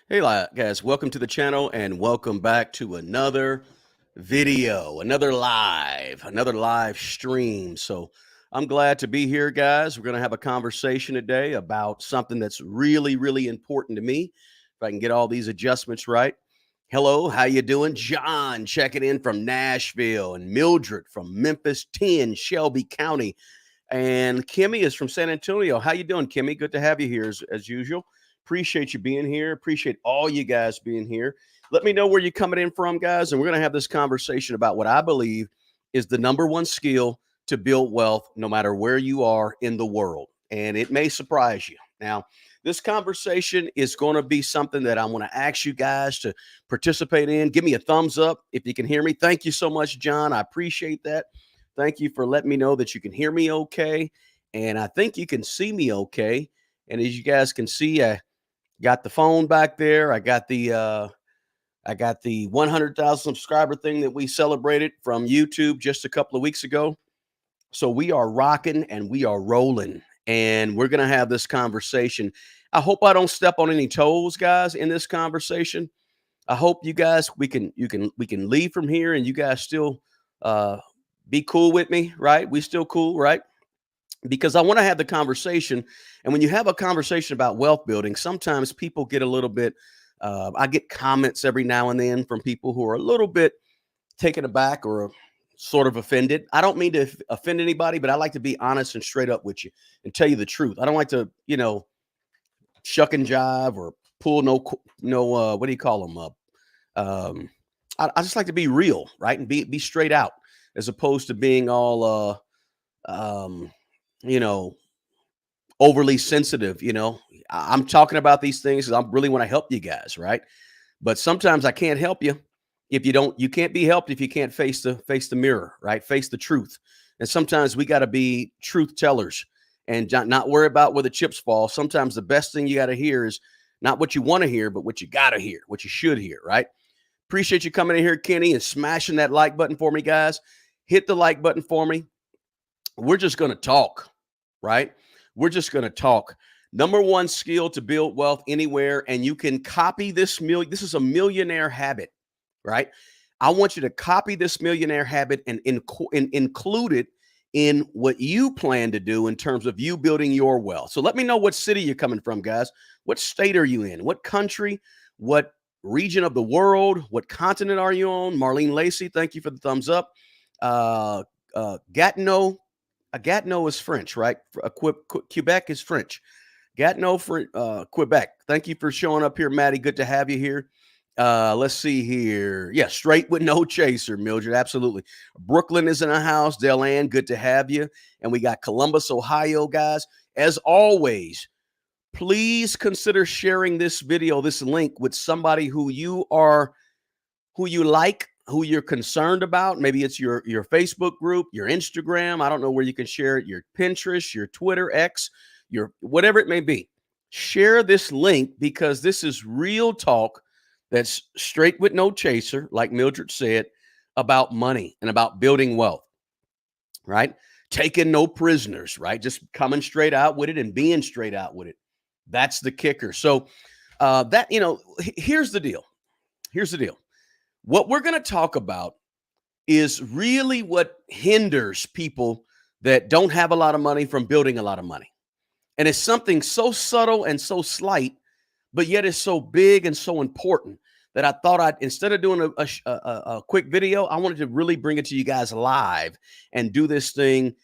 Hey guys, welcome to the channel and welcome back to another video, another live stream. So I'm glad to be here, guys. We're going to have a conversation today about something that's really important to me. If I can get all these adjustments right. Hello, how you doing? John checking in from Nashville, and Mildred from Memphis 10, Shelby County. And Kimmy is from San Antonio. How you doing, Kimmy? Good to have you here as usual. Appreciate you being here. Appreciate all you guys being here. Let me know where you're coming in from, guys. And we're going to have this conversation about what I believe is the number one skill to build wealth, no matter where you are in the world. And it may surprise you. Now, this conversation is going to be something that I want to ask you guys to participate in. Give me a thumbs up if you can hear me. Thank you so much, John. I appreciate that. Thank you for letting me know that you can hear me okay. And I think you can see me okay. And as you guys can see, I got the phone back there. I got the 100,000 subscriber thing that we celebrated from YouTube just a couple of weeks ago. So we are rocking and we are rolling, and we're gonna have this conversation. I hope I don't step on any toes, guys, in this conversation. I hope you guys we can leave from here and you guys still be cool with me, right? We still cool, right? Because I want to have the conversation. And when you have a conversation about wealth building, sometimes people get a little bit, I get comments every now and then from people who are a little bit taken aback or sort of offended. I don't mean to offend anybody, but I like to be honest and straight up with you and tell you the truth. I don't like to, shuck and jive or pull what do you call them up? I just like to be real, right? And be straight out as opposed to being all, you know, overly sensitive. I'm talking about these things because I really want to help you guys, right? But sometimes I can't help you if you can't be helped if you can't face the mirror, right? Face the truth. And sometimes we got to be truth tellers and not worry about where the chips fall. Sometimes the best thing you got to hear is not what you want to hear, but what you got to hear, what you should hear, right? Appreciate you coming in here, Kenny, and smashing that like button for me, guys. Hit the like button for me. We're just going to talk, right? We're just going to talk. Number one skill to build wealth anywhere, and you can copy this. This is a millionaire habit, right? I want you to copy this millionaire habit and include it in what you plan to do in terms of you building your wealth. So let me know what city you're coming from, guys. What state are you in? What country? What region of the world? What continent are you on? Marlene Lacey, thank you for the thumbs up. Gatineau. Gatineau is French, right? Quebec is French. Gatineau for Quebec. Thank you for showing up here, Maddie. Good to have you here. Let's see here. Yeah, straight with no chaser, Mildred. Absolutely. Brooklyn is in the house. Delanne, good to have you. And we got Columbus, Ohio, guys. As always, please consider sharing this video, this link with somebody who you like, who you're concerned about. Maybe it's your Facebook group, your Instagram. I don't know where you can share it, your Pinterest, your Twitter, X, your whatever it may be. Share this link because this is real talk that's straight with no chaser, like Mildred said, about money and about building wealth, right? Taking no prisoners, right? Just coming straight out with it and being straight out with it. That's the kicker. So here's the deal. Here's the deal. What we're going to talk about is really what hinders people that don't have a lot of money from building a lot of money. And it's something so subtle and so slight, but yet it's so big and so important that I thought instead of doing a quick video, I wanted to really bring it to you guys live and do this thing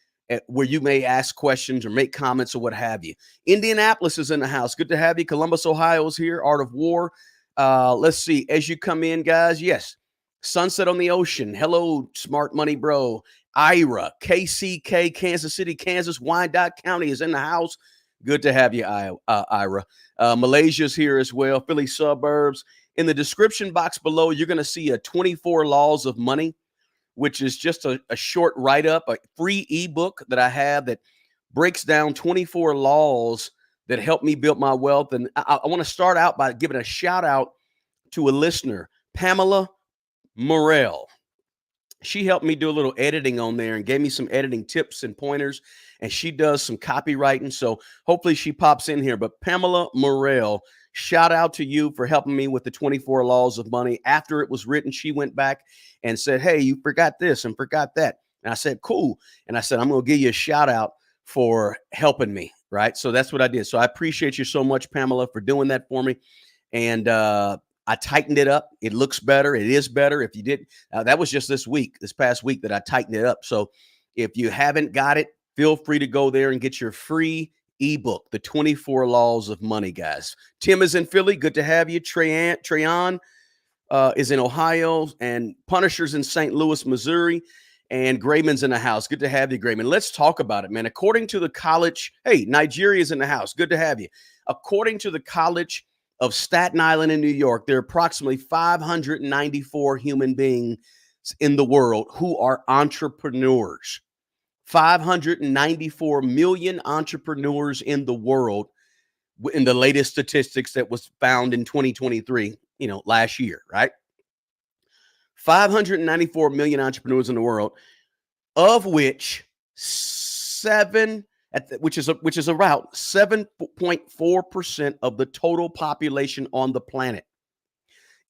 where you may ask questions or make comments or what have you. Indianapolis is in the house. Good to have you. Columbus, Ohio is here. Art of War. Let's see. As you come in, guys, yes. Sunset on the Ocean. Hello, Smart Money Bro. Ira, KCK, Kansas City, Kansas. Wyandotte County is in the house. Good to have you, Ira. Malaysia's here as well. Philly suburbs. In the description box below, you're going to see a 24 Laws of Money, which is just a short write-up, a free ebook that I have that breaks down 24 laws that help me build my wealth. And I want to start out by giving a shout out to a listener, Pamela Morrell. She helped me do a little editing on there and gave me some editing tips and pointers, and she does some copywriting. So hopefully she pops in here. But Pamela Morrell, shout out to you for helping me with the 24 laws of money. After it was written, she went back and said, hey, you forgot this and forgot that. And I said, cool. And I said, I'm going to give you a shout out for helping me. Right. So that's what I did. So I appreciate you so much, Pamela, for doing that for me. And I tightened it up. It looks better. It is better. If you did, that was just this past week that I tightened it up. So if you haven't got it, feel free to go there and get your free ebook, The 24 Laws of Money, guys. Tim is in Philly. Good to have you. Trayon is in Ohio, and Punisher's in St. Louis, Missouri, and Grayman's in the house. Good to have you, Grayman. Let's talk about it, man. According to the college, hey, Nigeria's in the house. Good to have you. According to the College of Staten Island in New York, there are approximately 594 human beings in the world who are entrepreneurs. 594 million entrepreneurs in the world in the latest statistics that was found in 2023, last year, right? 594 million entrepreneurs in the world, of which which is around 7.4% of the total population on the planet.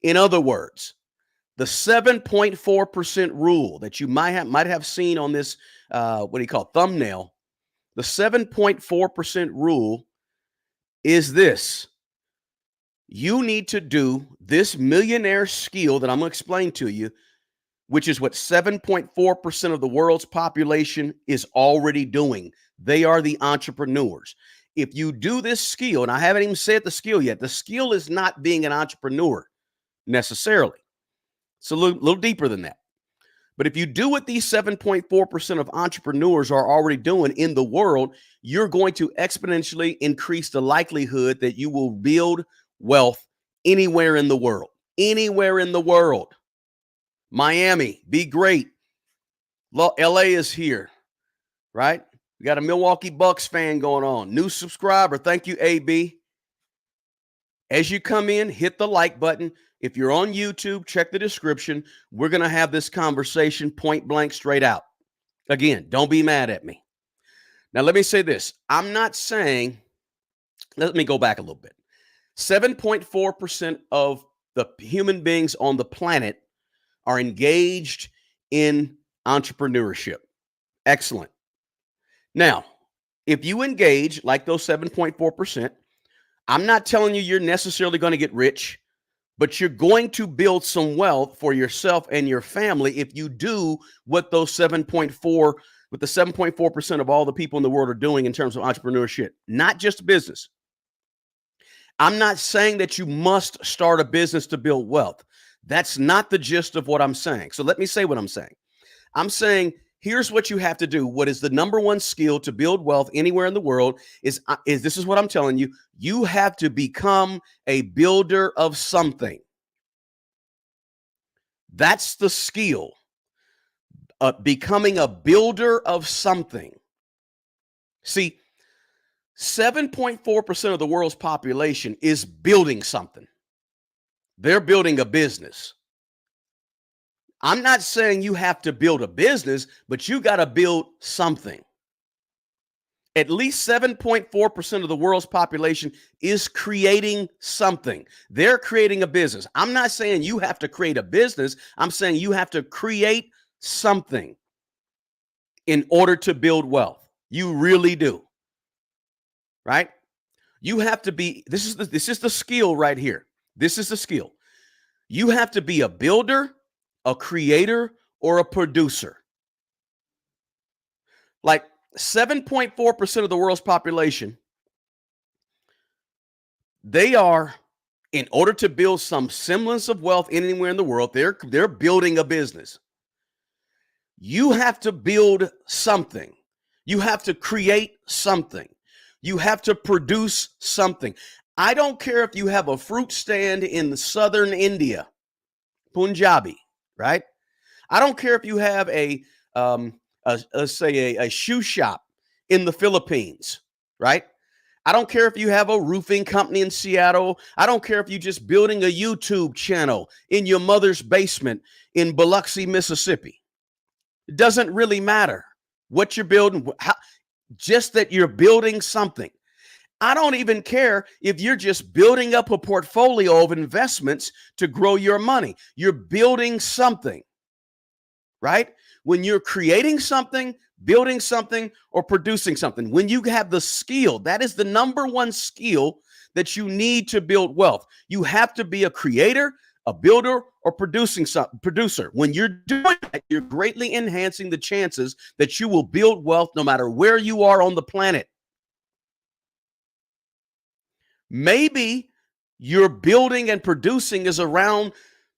In other words, the 7.4% rule that you might have seen on this, thumbnail, the 7.4% rule is this. You need to do this millionaire skill that I'm going to explain to you, which is what 7.4% of the world's population is already doing. They are the entrepreneurs. If you do this skill, and I haven't even said the skill yet, the skill is not being an entrepreneur necessarily. It's a little deeper than that. But if you do what these 7.4% of entrepreneurs are already doing in the world, you're going to exponentially increase the likelihood that you will build wealth anywhere in the world. Anywhere in the world. Miami, be great. LA is here, right? We got a Milwaukee Bucks fan going on. New subscriber. Thank you, AB. As you come in, hit the like button. If you're on YouTube, check the description. We're going to have this conversation point blank straight out. Again, don't be mad at me. Now, let me say this. I'm not saying, let me go back a little bit. 7.4% of the human beings on the planet are engaged in entrepreneurship. Excellent. Now, if you engage like those 7.4%, I'm not telling you you're necessarily going to get rich, but you're going to build some wealth for yourself and your family if you do what those 7.4% of all the people in the world are doing in terms of entrepreneurship, not just business. I'm not saying that you must start a business to build wealth. That's not the gist of what I'm saying. So let me say what I'm saying. I'm saying here's what you have to do. What is the number one skill to build wealth anywhere in the world is this is what I'm telling you. You have to become a builder of something. That's the skill. Becoming a builder of something. See, 7.4% of the world's population is building something. They're building a business. I'm not saying you have to build a business, but you got to build something. At least 7.4% of the world's population is creating something. They're creating a business. I'm not saying you have to create a business. I'm saying you have to create something in order to build wealth. You really do. Right? You have to be, this is the skill right here. This is the skill. You have to be a builder, a creator, or a producer. Like 7.4% of the world's population, they are, in order to build some semblance of wealth anywhere in the world, they're building a business. You have to build something. You have to create something. You have to produce something. I don't care if you have a fruit stand in southern India, Punjabi, right? I don't care if you have let's say a shoe shop in the Philippines, right? I don't care if you have a roofing company in Seattle. I don't care if you're just building a YouTube channel in your mother's basement in Biloxi, Mississippi. It doesn't really matter what you're building, just that you're building something. I don't even care if you're just building up a portfolio of investments to grow your money. You're building something, right? When you're creating something, building something, or producing something, when you have the skill, that is the number one skill that you need to build wealth. You have to be a creator, a builder, or producing something producer. When you're doing that, you're greatly enhancing the chances that you will build wealth no matter where you are on the planet. Maybe your building and producing is around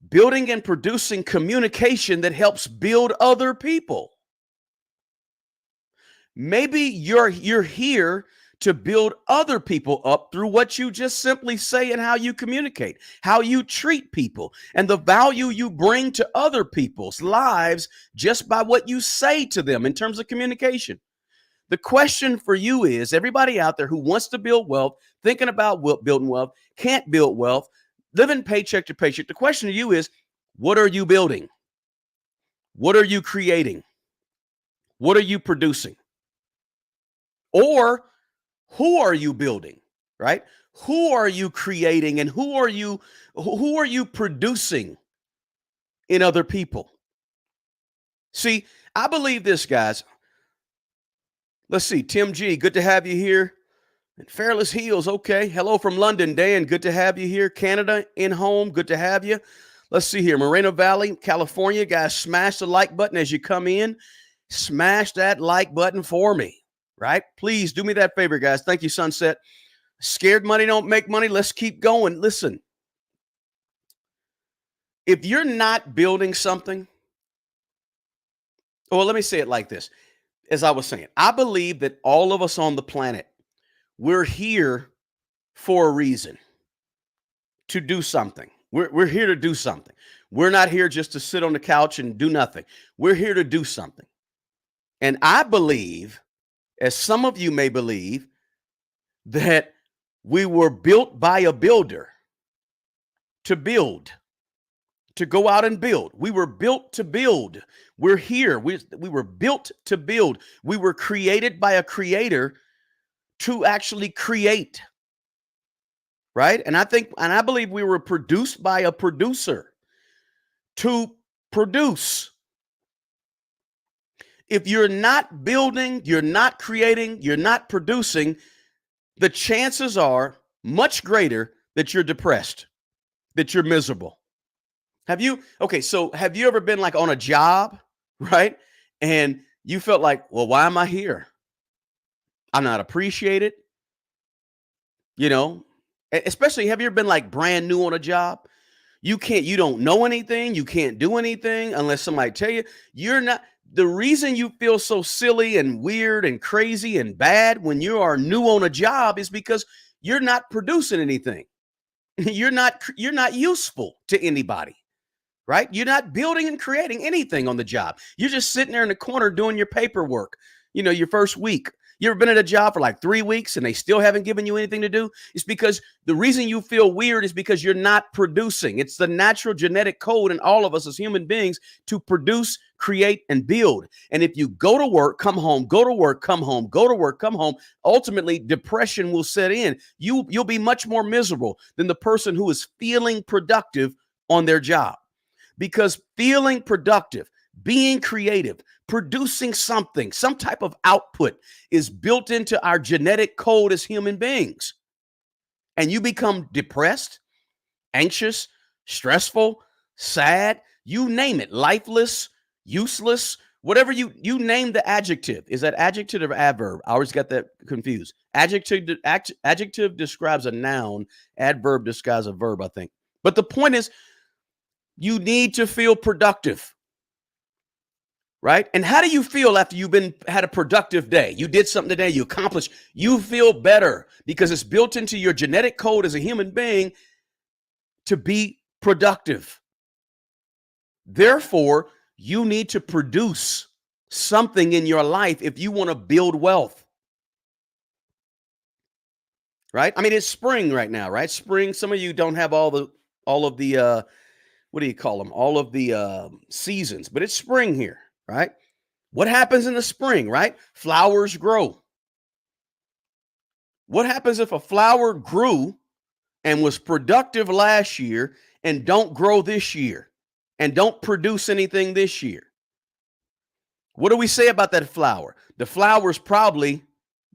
building and producing communication that helps build other people. Maybe you're here to build other people up through what you just simply say and how you communicate, how you treat people, and the value you bring to other people's lives just by what you say to them in terms of communication. The question for you is, everybody out there who wants to build wealth, thinking about building wealth, can't build wealth, living paycheck to paycheck. The question to you is, what are you building? What are you creating? What are you producing? Or who are you building, right? Who are you creating and who are you producing in other people? See, I believe this, guys. Let's see, Tim G, good to have you here. And Fairless Heels, okay. Hello from London, Dan. Good to have you here. Canada, in home, good to have you. Let's see here. Moreno Valley, California, guys, smash the like button as you come in. Smash that like button for me, right? Please do me that favor, guys. Thank you, Sunset. Scared money don't make money. Let's keep going. Listen, if you're not building something, well, let me say it like this. As I was saying, I believe that all of us on the planet, we're here for a reason, to do something. We're here to do something. We're not here just to sit on the couch and do nothing. We're here to do something. And I believe, as some of you may believe, that we were built by a builder to build, to go out and build. We were built to build. We're here. We were built to build. We were created by a creator to actually create. Right? And I believe we were produced by a producer to produce. If you're not building, you're not creating, you're not producing, the chances are much greater that you're depressed, that you're miserable. Have you ever been like on a job, right? And you felt like, well, why am I here? I'm not appreciated. Especially, have you ever been like brand new on a job? You don't know anything. You can't do anything unless somebody tell you. The reason you feel so silly and weird and crazy and bad when you are new on a job is because you're not producing anything. You're not useful to anybody, right? You're not building and creating anything on the job. You're just sitting there in the corner doing your paperwork, your first week. You ever been at a job for like 3 weeks and they still haven't given you anything to do? It's because the reason you feel weird is because you're not producing. It's the natural genetic code in all of us as human beings to produce, create, and build. And if you go to work, come home, go to work, come home, go to work, come home, ultimately depression will set in. You'll be much more miserable than the person who is feeling productive on their job. Because feeling productive, being creative, producing something, some type of output is built into our genetic code as human beings. And you become depressed, anxious, stressful, sad, you name it, lifeless, useless, whatever you name the adjective. Is that adjective or adverb? I always got that confused. Adjective describes a noun, adverb describes a verb, I think. But the point is, you need to feel productive. Right? And how do you feel after you've had a productive day? You did something today, you accomplished, you feel better because it's built into your genetic code as a human being to be productive. Therefore, you need to produce something in your life if you want to build wealth. Right? I mean, it's spring right now, right? Spring, some of you don't have all of the what do you call them? All of the seasons, but it's spring here. Right? What happens in the spring, right? Flowers grow. What happens if a flower grew and was productive last year and don't grow this year and don't produce anything this year? What do we say about that flower? The flower's probably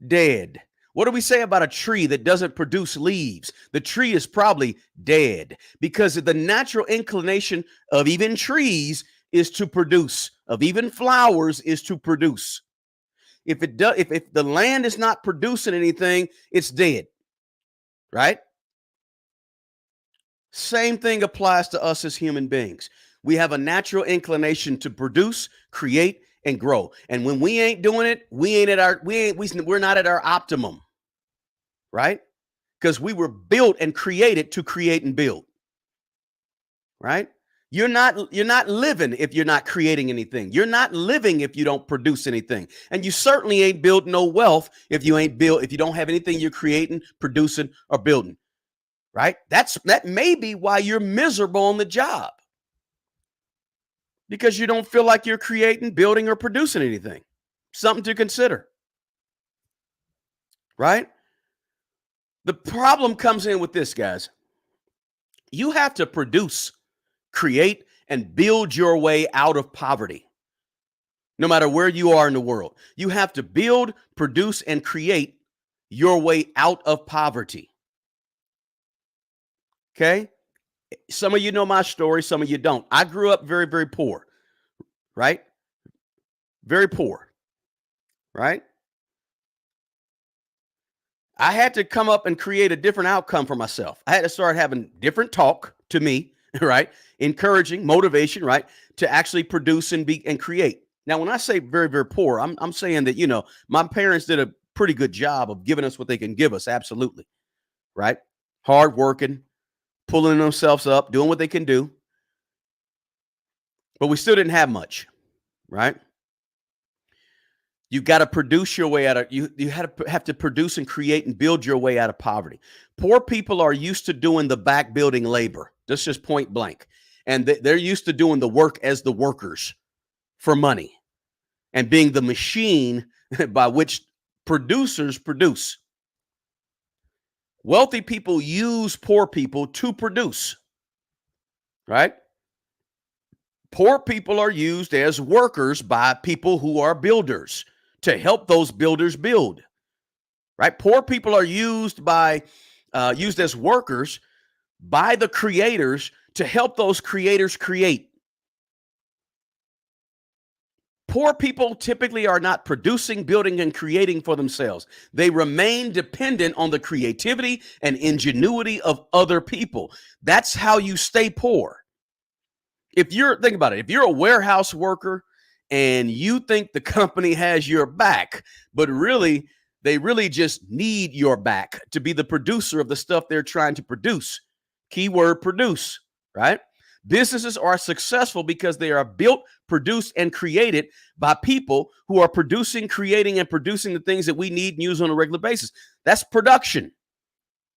dead. What do we say about a tree that doesn't produce leaves? The tree is probably dead, because the natural inclination of even trees is to produce, of even flowers is to produce. If it does, if the land is not producing anything, it's dead, right? Same thing applies to us as human beings. We have a natural inclination to produce, create, and grow. And when we ain't doing it, we're not at our optimum, right? Because we were built and created to create and build, right? You're not living if you're not creating anything. You're not living if you don't produce anything. And you certainly ain't built no wealth if you don't have anything you're creating, producing, or building. Right? That may be why you're miserable on the job. Because you don't feel like you're creating, building, or producing anything. Something to consider. Right? The problem comes in with this, guys. You have to produce, create, and build your way out of poverty. No matter where you are in the world, you have to build, produce, and create your way out of poverty. Okay? Some of you know my story, some of you don't. I grew up very, very poor, right? Very poor, right? I had to come up and create a different outcome for myself. I had to start having different talk to me, right? Encouraging, motivation, right? To actually produce and create. Now, when I say very, very poor, I'm saying that, my parents did a pretty good job of giving us what they can give us. Absolutely. Right? Hard working, pulling themselves up, doing what they can do. But we still didn't have much, right? You got to produce your way out of, you have to produce and create and build your way out of poverty. Poor people are used to doing the back building labor. That's just point blank. And they're used to doing the work as the workers for money and being the machine by which producers produce. Wealthy people use poor people to produce, right? Poor people are used as workers by people who are builders to help those builders build, right? Poor people are used as workers by the creators to help those creators create. Poor people typically are not producing, building, and creating for themselves. They remain dependent on the creativity and ingenuity of other people. That's how you stay poor. Think about it. If you're a warehouse worker and you think the company has your back, but really, they really just need your back to be the producer of the stuff they're trying to produce. Keyword produce, right? Businesses are successful because they are built, produced, and created by people who are producing, creating, and producing the things that we need and use on a regular basis. That's production,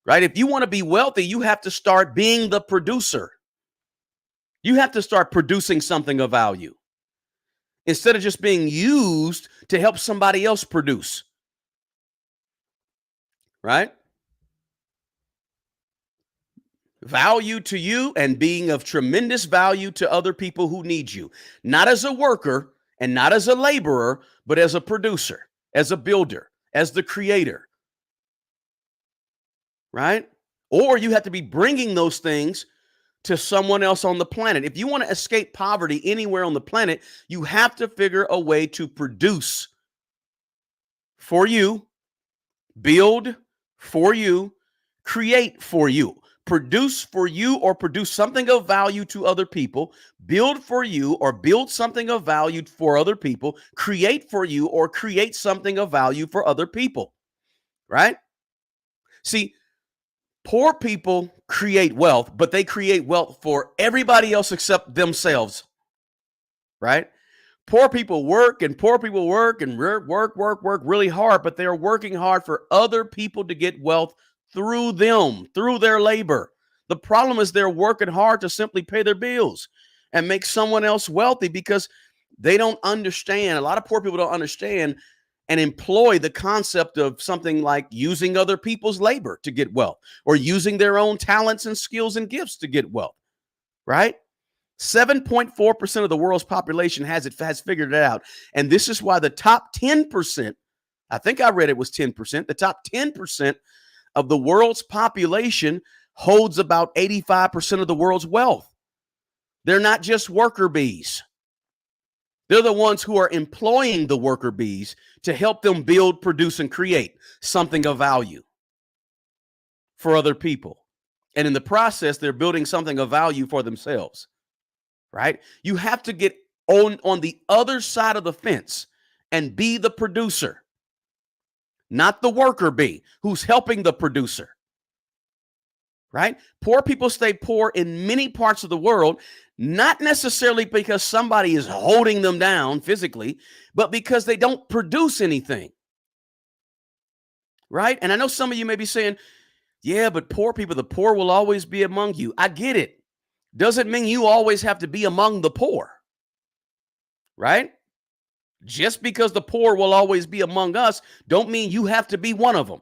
right? If you want to be wealthy, you have to start being the producer. You have to start producing something of value instead of just being used to help somebody else produce, right? Value to you and being of tremendous value to other people who need you, not as a worker and not as a laborer, but as a producer, as a builder, as the creator, right? Or you have to be bringing those things to someone else on the planet. If you want to escape poverty anywhere on the planet, you have to figure a way to produce for you, build for you, create for you. Produce for you or produce something of value to other people, build for you or build something of value for other people, create for you or create something of value for other people, right? See, poor people create wealth, but they create wealth for everybody else except themselves, right? Poor people work and work really hard, but they're working hard for other people to get wealth through them, through their labor. The problem is they're working hard to simply pay their bills and make someone else wealthy because they don't understand. A lot of poor people don't understand and employ the concept of something like using other people's labor to get wealth, or using their own talents and skills and gifts to get wealth, right? 7.4% of the world's population has figured it out. And this is why the top 10%, I think I read it was 10%, the top 10% of the world's population holds about 85% of the world's wealth. They're not just worker bees. They're the ones who are employing the worker bees to help them build, produce, and create something of value for other people. And in the process, they're building something of value for themselves, right? You have to get on the other side of the fence and be the producer, not the worker bee who's helping the producer, right? Poor people stay poor in many parts of the world, not necessarily because somebody is holding them down physically, but because they don't produce anything, right? And I know some of you may be saying, yeah, but poor people, the poor will always be among you. I get it. Doesn't mean you always have to be among the poor, right? Just because the poor will always be among us, don't mean you have to be one of them.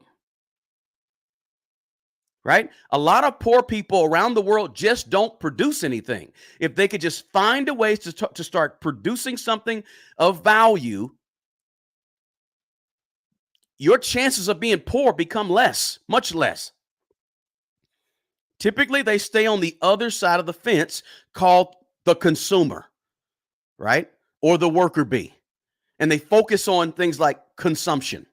Right? A lot of poor people around the world just don't produce anything. If they could just find a way to start producing something of value, your chances of being poor become less, much less. Typically, they stay on the other side of the fence called the consumer, right? Or the worker bee. And they focus on things like consumption,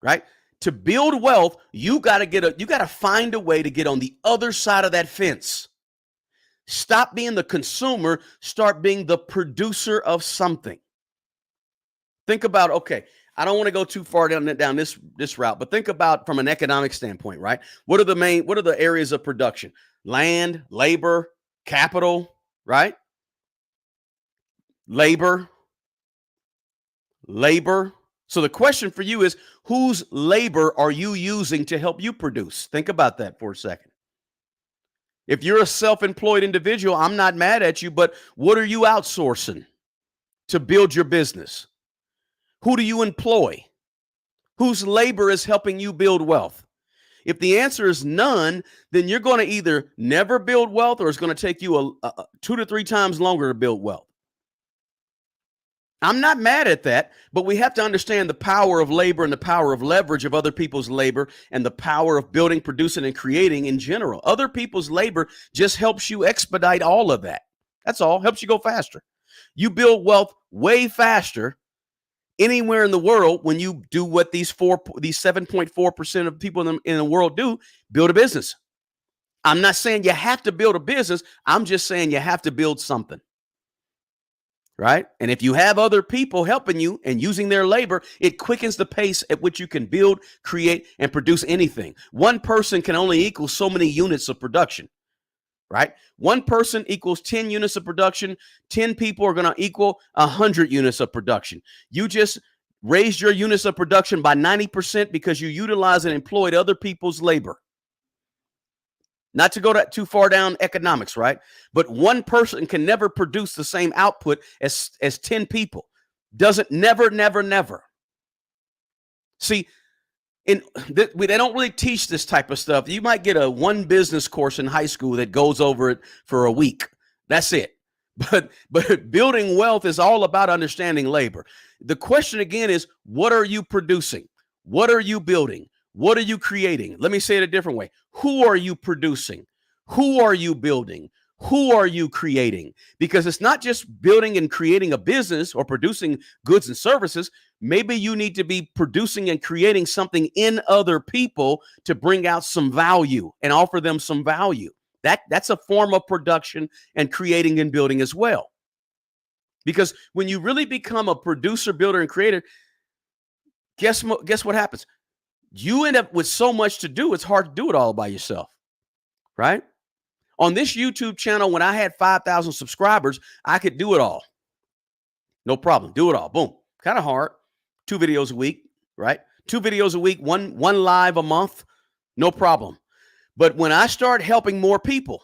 right? To build wealth, you got to find a way to get on the other side of that fence. Stop being the consumer, start being the producer of something. Think about, okay, I don't want to go too far down this route, but think about from an economic standpoint, right? What are the areas of production? Land, labor, capital, right? Labor. So the question for you is, whose labor are you using to help you produce? Think about that for a second. If you're a self-employed individual, I'm not mad at you, but what are you outsourcing to build your business? Who do you employ? Whose labor is helping you build wealth? If the answer is none, then you're going to either never build wealth or it's going to take you 2 to 3 times longer to build wealth. I'm not mad at that, but we have to understand the power of labor and the power of leverage of other people's labor and the power of building, producing, and creating in general. Other people's labor just helps you expedite all of that. That's all. Helps you go faster. You build wealth way faster anywhere in the world when you do what these 7.4% of people in the world do, build a business. I'm not saying you have to build a business. I'm just saying you have to build something. Right? And if you have other people helping you and using their labor, it quickens the pace at which you can build, create, and produce anything. One person can only equal so many units of production, right? One person equals 10 units of production. 10 people are going to equal 100 units of production. You just raised your units of production by 90% because you utilized and employed other people's labor. Not to go too far down economics, right? But one person can never produce the same output as 10 people. Never. See, they don't really teach this type of stuff. You might get a one business course in high school that goes over it for a week. That's it. But building wealth is all about understanding labor. The question again is, what are you producing? What are you building? What are you creating? Let me say it a different way. Who are you producing? Who are you building? Who are you creating? Because it's not just building and creating a business or producing goods and services. Maybe you need to be producing and creating something in other people to bring out some value and offer them some value. That's a form of production and creating and building as well. Because when you really become a producer, builder, and creator, guess what happens? You end up with so much to do, it's hard to do it all by yourself, right? On this YouTube channel, when I had 5,000 subscribers, I could do it all. No problem. Do it all. Boom. Kind of hard. 2 videos a week, right? 2 videos a week, one live a month. No problem. But when I start helping more people,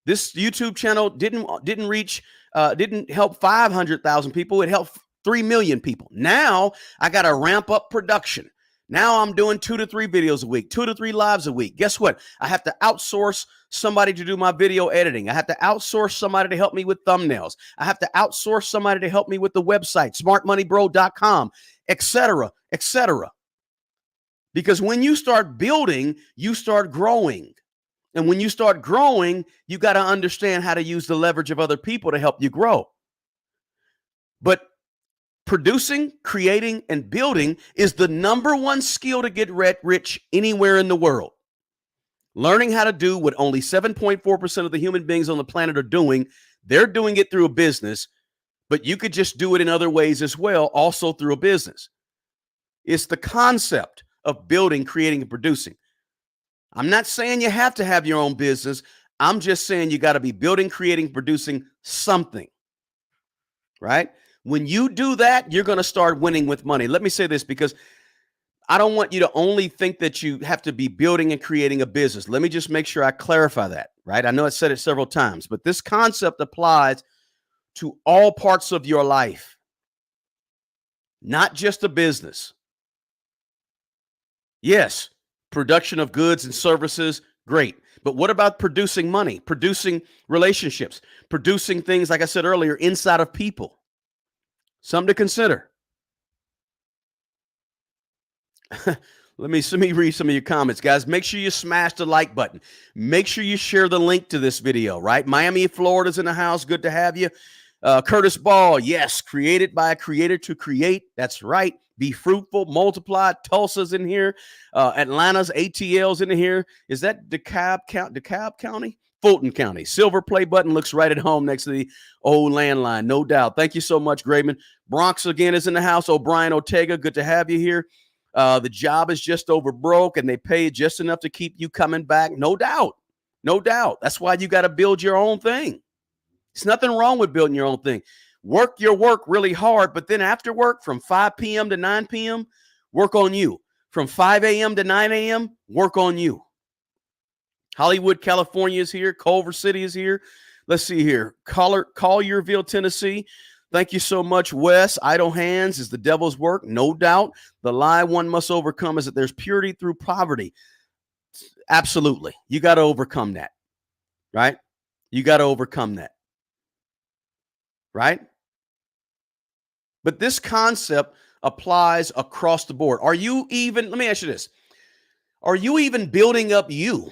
this YouTube channel didn't help 500,000 people. It helped 3 million people. Now I got to ramp up production. Now I'm doing 2 to 3 videos a week, 2 to 3 lives a week. Guess what? I have to outsource somebody to do my video editing. I have to outsource somebody to help me with thumbnails. I have to outsource somebody to help me with the website, smartmoneybro.com, etc., etc. Because when you start building, you start growing. And when you start growing, you got to understand how to use the leverage of other people to help you grow. But producing, creating, and building is the number one skill to get rich anywhere in the world. Learning how to do what only 7.4% of the human beings on the planet are doing, they're doing it through a business, but you could just do it in other ways as well, also through a business. It's the concept of building, creating, and producing. I'm not saying you have to have your own business. I'm just saying you got to be building, creating, producing something, right? When you do that, you're going to start winning with money. Let me say this because I don't want you to only think that you have to be building and creating a business. Let me just make sure I clarify that, right? I know I said it several times, but this concept applies to all parts of your life, not just a business. Yes, production of goods and services, great. But what about producing money, producing relationships, producing things, like I said earlier, inside of people? Something to consider. Let me read some of your comments, guys. Make sure you smash the like button. Make sure you share the link to this video, right? Miami, Florida's in the house. Good to have you. Curtis Ball, yes, created by a creator to create. That's right. Be fruitful, multiply. Tulsa's in here. Atlanta's ATL's in here. Is that DeKalb County? Fulton County. Silver play button looks right at home next to the old landline, no doubt. Thank you so much, Grayman. Bronx again is in the house. O'Brien Ortega, good to have you here. The job is just over broke, and they pay just enough to keep you coming back. No doubt. No doubt. That's why you got to build your own thing. There's nothing wrong with building your own thing. Work your work really hard, but then after work from 5 p.m. to 9 p.m., work on you. From 5 a.m. to 9 a.m., work on you. Hollywood, California is here. Culver City is here. Let's see here. Collierville, Tennessee. Thank you so much, Wes. Idle hands is the devil's work. No doubt. The lie one must overcome is that there's purity through poverty. Absolutely. You got to overcome that, right? You got to overcome that, right? But this concept applies across the board. Are you even, let me ask you this. Are you even building up you?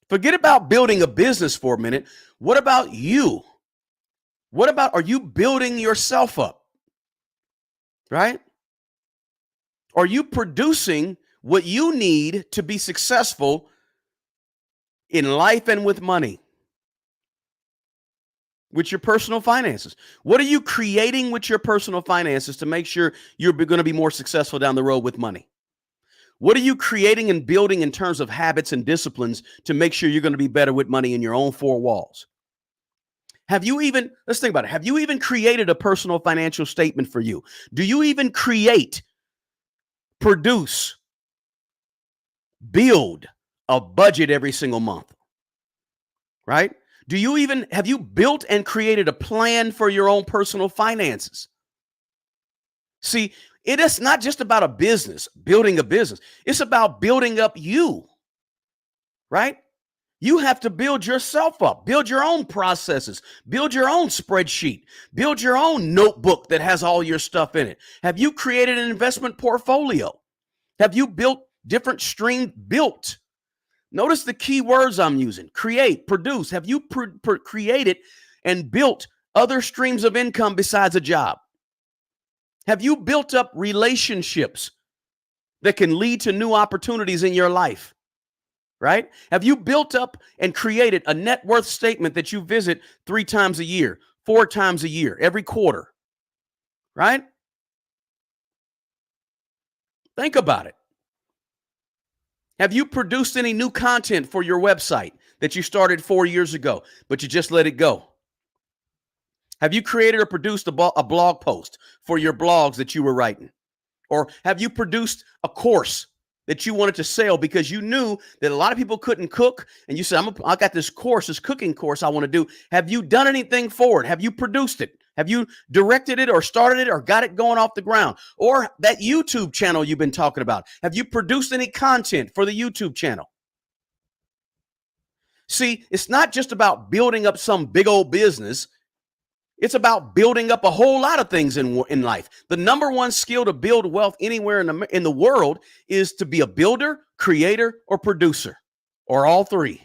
Forget about building a business for a minute. What about you? What about, are you building yourself up? Right? Are you producing what you need to be successful in life and with money? With your personal finances? What are you creating with your personal finances to make sure you're going to be more successful down the road with money? What are you creating and building in terms of habits and disciplines to make sure you're going to be better with money in your own four walls? Have you even, let's think about it. Have you even created a personal financial statement for you? Do you even create, produce, build a budget every single month? Right? Do you even, have you built and created a plan for your own personal finances? See, it is not just about a business, building a business. It's about building up you, right? You have to build yourself up, build your own processes, build your own spreadsheet, build your own notebook that has all your stuff in it. Have you created an investment portfolio? Have you built different streams? Built. Notice the key words I'm using: create, produce. Have you created and built other streams of income besides a job? Have you built up relationships that can lead to new opportunities in your life? Right? Have you built up and created a net worth statement that you visit 3 times a year, 4 times a year, every quarter? Right? Think about it. Have you produced any new content for your website that you started 4 years ago, but you just let it go? Have you created or produced a blog post for your blogs that you were writing? Or have you produced a course that you wanted to sell because you knew that a lot of people couldn't cook, and you said, I got this course, this cooking course I want to do. Have you done anything for it? Have you produced it? Have you directed it or started it or got it going off the ground? Or that YouTube channel you've been talking about, have you produced any content for the YouTube channel? See, it's not just about building up some big old business. It's about building up a whole lot of things in life. The number one skill to build wealth anywhere in the world is to be a builder, creator, or producer, or all three.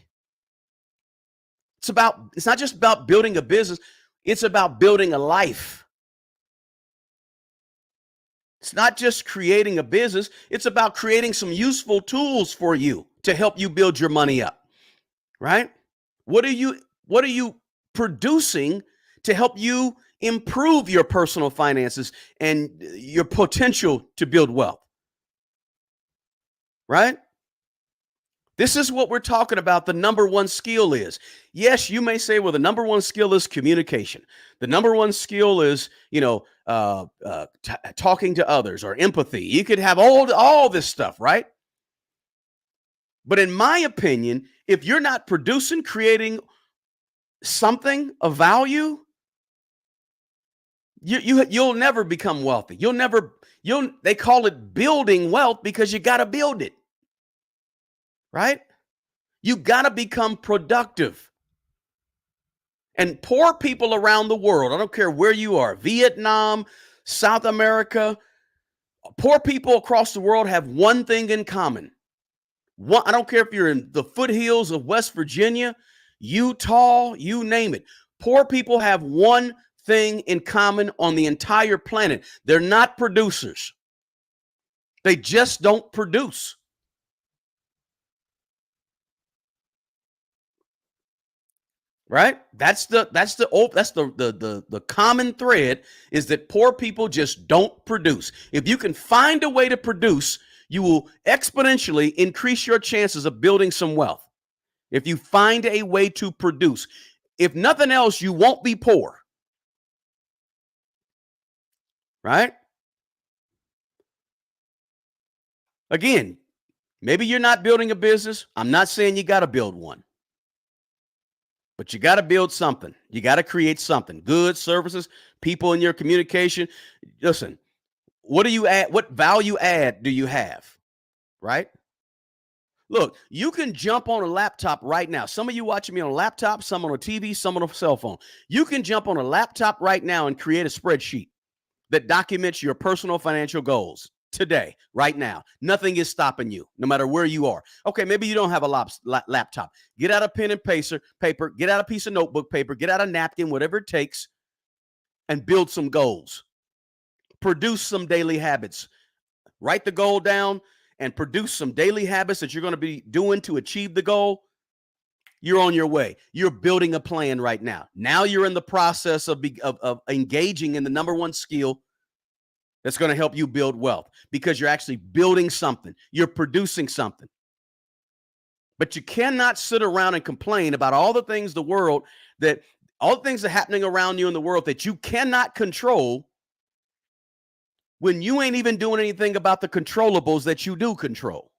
It's not just about building a business, it's about building a life. It's not just creating a business, it's about creating some useful tools for you to help you build your money up. Right? What are you producing to help you improve your personal finances and your potential to build wealth? Right? This is what we're talking about. The number one skill is. Yes, you may say, well, the number one skill is communication. The number one skill is, talking to others or empathy. You could have all this stuff, right? But in my opinion, if you're not producing, creating something of value, you'll never become wealthy. They call it building wealth because you got to build it. Right? You got to become productive. And poor people around the world, I don't care where you are, Vietnam, South America, poor people across the world have one thing in common. I don't care if you're in the foothills of West Virginia, Utah, you name it. Poor people have one thing in common on the entire planet. They're not producers. They just don't produce. Right? That's the common thread, is that poor people just don't produce. If you can find a way to produce, you will exponentially increase your chances of building some wealth. If you find a way to produce, if nothing else, you won't be poor. Right? Again, maybe you're not building a business. I'm not saying you got to build one. But you got to build something. You got to create something. Goods, services, people in your communication. Listen, what do you add? What value add do you have? Right? Look, you can jump on a laptop right now. Some of you watching me on a laptop, some on a TV, some on a cell phone. You can jump on a laptop right now and create a spreadsheet that documents your personal financial goals today, right now. Nothing is stopping you, no matter where you are. Okay, maybe you don't have a laptop. Get out a pen and paper, get out a piece of notebook paper, get out a napkin, whatever it takes, and build some goals. Produce some daily habits. Write the goal down and produce some daily habits that you're going to be doing to achieve the goal. You're on your way. You're building a plan right now. Now you're in the process of engaging in the number one skill that's going to help you build wealth, because you're actually building something. You're producing something. But you cannot sit around and complain about all the things all the things that are happening around you in the world that you cannot control, when you ain't even doing anything about the controllables that you do control.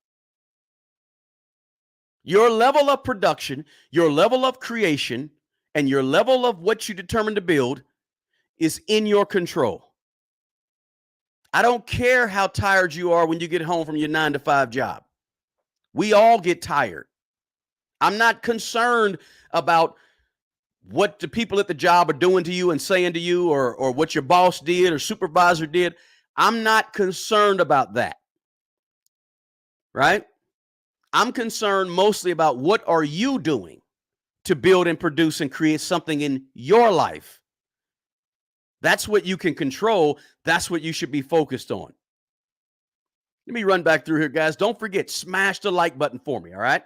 Your level of production, your level of creation, and your level of what you determine to build is in your control. I don't care how tired you are when you get home from your 9-to-5 job. We all get tired. I'm not concerned about what the people at the job are doing to you and saying to you, or what your boss did or supervisor did. I'm not concerned about that. Right? I'm concerned mostly about what are you doing to build and produce and create something in your life. That's what you can control. That's what you should be focused on. Let me run back through here, guys. Don't forget, smash the like button for me, all right?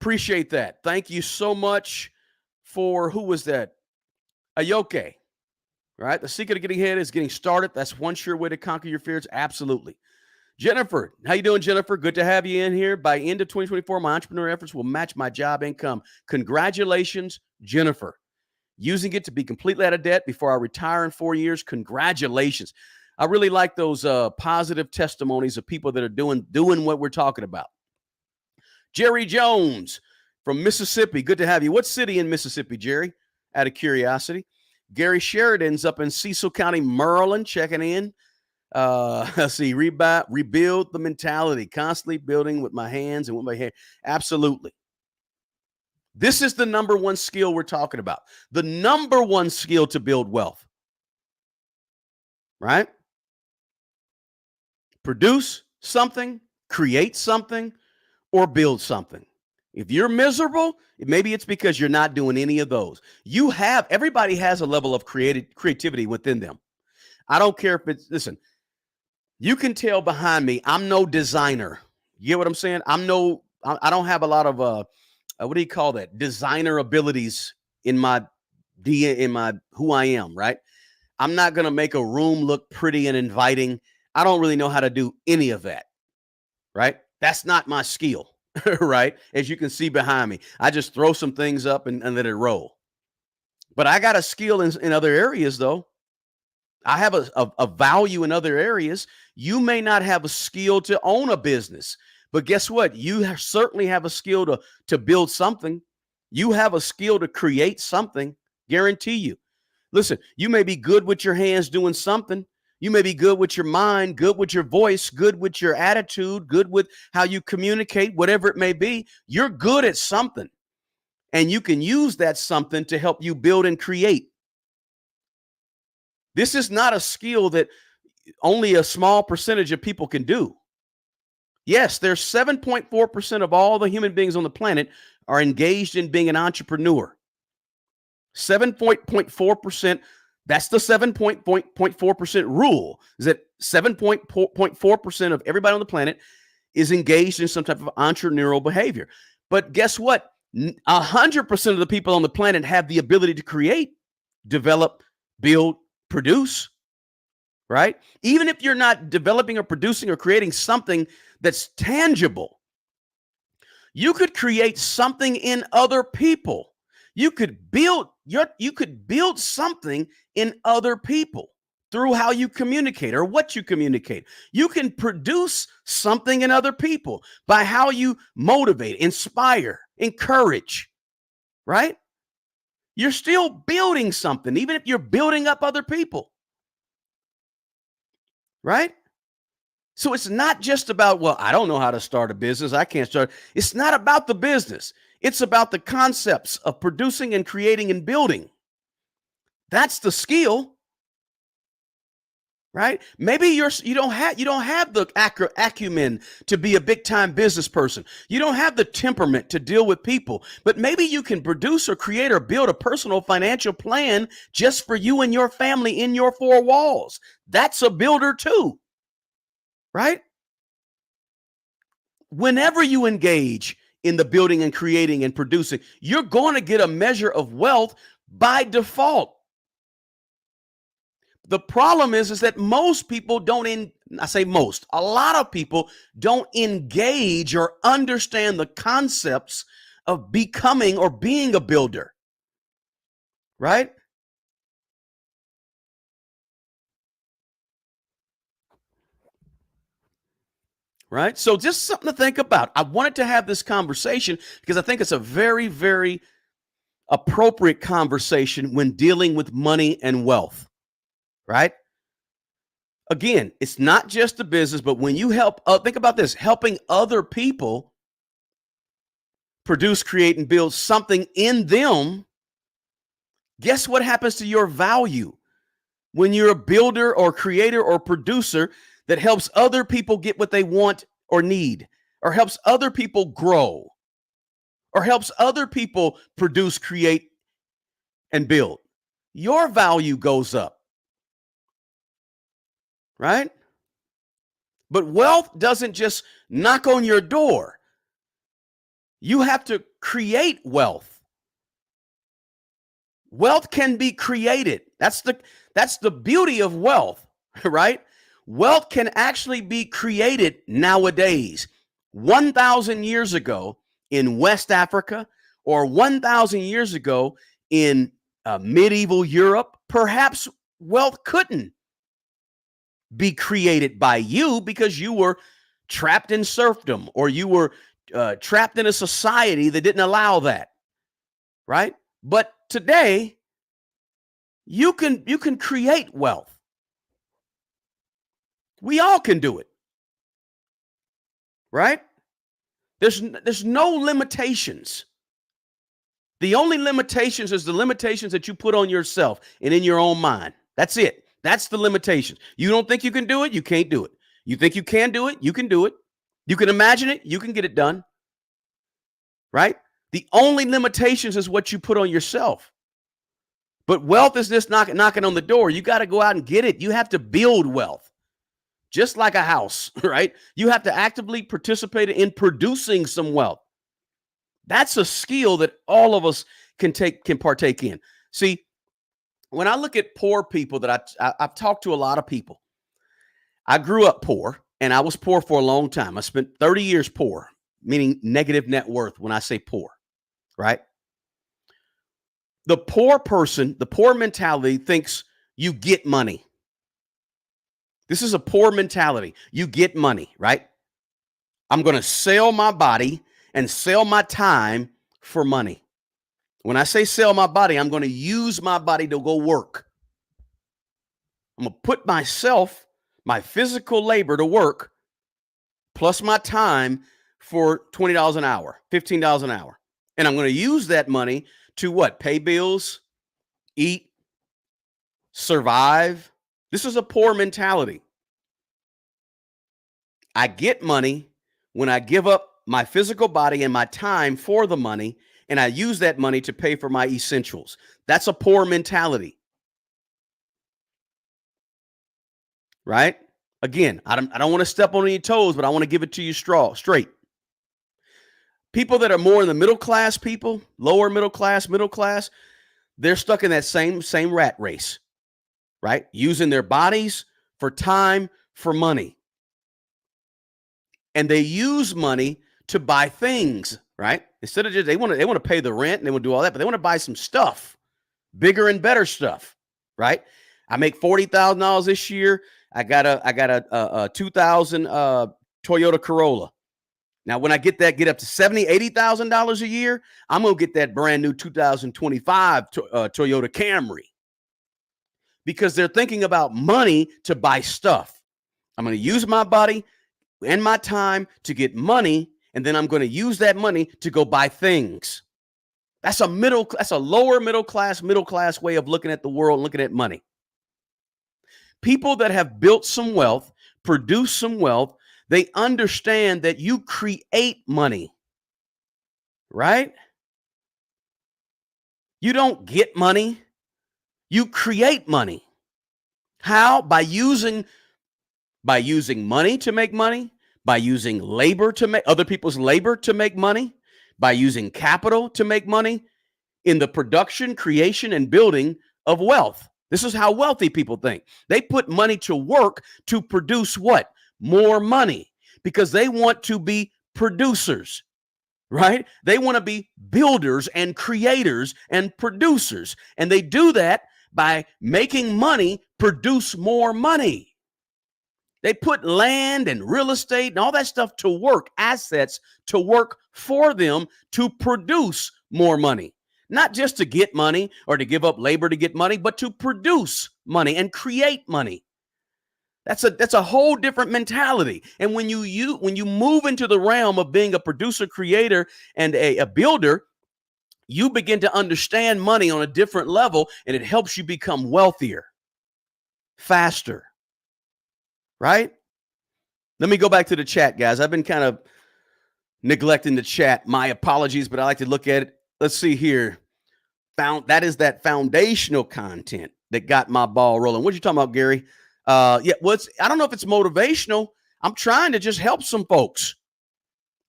Appreciate that. Thank you so much for, who was that? Ayoke, right? The secret of getting ahead is getting started. That's one sure way to conquer your fears. Absolutely. Jennifer, how you doing, Jennifer? Good to have you in here. By end of 2024, my entrepreneur efforts will match my job income. Congratulations, Jennifer. Using it to be completely out of debt before I retire in 4 years. Congratulations. I really like those positive testimonies of people that are doing what we're talking about. Jerry Jones from Mississippi. Good to have you. What city in Mississippi, Jerry? Out of curiosity. Gary Sheridan's up in Cecil County, Maryland, checking in. Let's see, rebuild the mentality, constantly building with my hands and with my hair. Absolutely. This is the number one skill we're talking about. The number one skill to build wealth, right? Produce something, create something, or build something. If you're miserable, maybe it's because you're not doing any of those. Everybody has a level of creativity within them. I don't care if it's, listen, you can tell behind me, I'm no designer. You get what I'm saying? I don't have a lot of, what do you call that? Designer abilities in my who I am, right? I'm not going to make a room look pretty and inviting. I don't really know how to do any of that, right? That's not my skill, right? As you can see behind me, I just throw some things up and let it roll. But I got a skill in other areas, though. I have a value in other areas. You may not have a skill to own a business, but guess what? You certainly have a skill to build something. You have a skill to create something, guarantee you. Listen, you may be good with your hands doing something. You may be good with your mind, good with your voice, good with your attitude, good with how you communicate, whatever it may be. You're good at something, and you can use that something to help you build and create. This is not a skill that only a small percentage of people can do. Yes, there's 7.4% of all the human beings on the planet are engaged in being an entrepreneur. 7.4%. That's the 7.4% rule, is that 7.4% of everybody on the planet is engaged in some type of entrepreneurial behavior. But guess what? 100% of the people on the planet have the ability to create, develop, build, produce, right? Even if you're not developing or producing or creating something that's tangible, you could create something in other people. You could build something in other people through how you communicate or what you communicate. You can produce something in other people by how you motivate, inspire, encourage, right? You're still building something, even if you're building up other people, right? So it's not just about, well, I don't know how to start a business. I can't start. It's not about the business. It's about the concepts of producing and creating and building. That's the skill, right? Maybe you don't have the acumen to be a big time business person. You don't have the temperament to deal with people, but maybe you can produce or create or build a personal financial plan just for you and your family in your four walls. That's a builder too, right? Whenever you engage in the building and creating and producing, you're going to get a measure of wealth by default. The problem is that most people I say most, a lot of people don't engage or understand the concepts of becoming or being a builder, right? Right? So just something to think about. I wanted to have this conversation because I think it's a very, very appropriate conversation when dealing with money and wealth, right? Again, it's not just a business, but when you think about this, helping other people produce, create, and build something in them, guess what happens to your value when you're a builder or creator or producer that helps other people get what they want or need, or helps other people grow, or helps other people produce, create, and build? Your value goes up, right? But wealth doesn't just knock on your door. You have to create wealth. Wealth can be created. That's the beauty of wealth, right? Wealth can actually be created nowadays. 1,000 years ago in West Africa, or 1,000 years ago in medieval Europe, perhaps wealth couldn't be created by you because you were trapped in serfdom, or you were trapped in a society that didn't allow that, right? But today, You can create wealth. We all can do it, right? There's no limitations. The only limitations is the limitations that you put on yourself and in your own mind. That's it. That's the limitations. You don't think you can do it, you can't do it. You think you can do it, you can do it. You can imagine it, you can get it done, right? The only limitations is what you put on yourself. But wealth is just knocking on the door. You got to go out and get it. You have to build wealth, just like a house, right? You have to actively participate in producing some wealth. That's a skill that all of us can partake in. See, when I look at poor people I've talked to a lot of people. I grew up poor, and I was poor for a long time. I spent 30 years poor, meaning negative net worth when I say poor, right? The poor person, the poor mentality thinks you get money. This is a poor mentality. You get money, right? I'm going to sell my body and sell my time for money. When I say sell my body, I'm going to use my body to go work. I'm going to put myself, my physical labor to work, plus my time for $20 an hour, $15 an hour. And I'm going to use that money to what? Pay bills, eat, survive. This is a poor mentality. I get money when I give up my physical body and my time for the money, and I use that money to pay for my essentials. That's a poor mentality. Right? Again, I don't want to step on any toes, but I want to give it to you straight. People that are more in the middle class, people, lower middle class, they're stuck in that same rat race, right? Using their bodies for time, for money. And they use money to buy things, right? Instead of just they want to pay the rent and they want to do all that, but they want to buy some stuff, bigger and better stuff, right? I make $40,000 this year. I got a 2000 Toyota Corolla. Now, when I get up to $70,000, $80,000 a year, I'm going to get that brand new 2025 Toyota Camry, because they're thinking about money to buy stuff. I'm going to use my body and my time to get money, and then I'm going to use that money to go buy things. That's a lower middle class way of looking at the world, looking at money. People that have built some wealth, produced some wealth, they understand that you create money, right? You don't get money. You create money. How? By using money to make money, by using labor to make other people's labor to make money, by using capital to make money in the production, creation, and building of wealth. This is how wealthy people think. They put money to work to produce what? More money, because they want to be producers, right? They want to be builders and creators and producers. And they do that by making money produce more money. They put land and real estate and all that stuff to work, assets to work for them to produce more money. Not just to get money or to give up labor to get money, but to produce money and create money. That's a whole different mentality. And when you move into the realm of being a producer, creator, and a builder, you begin to understand money on a different level, and it helps you become wealthier, faster, right? Let me go back to the chat, guys. I've been kind of neglecting the chat. My apologies, but I like to look at it. Let's see here. That is that foundational content that got my ball rolling. What you talking about, Gary? I don't know if it's motivational. I'm trying to just help some folks,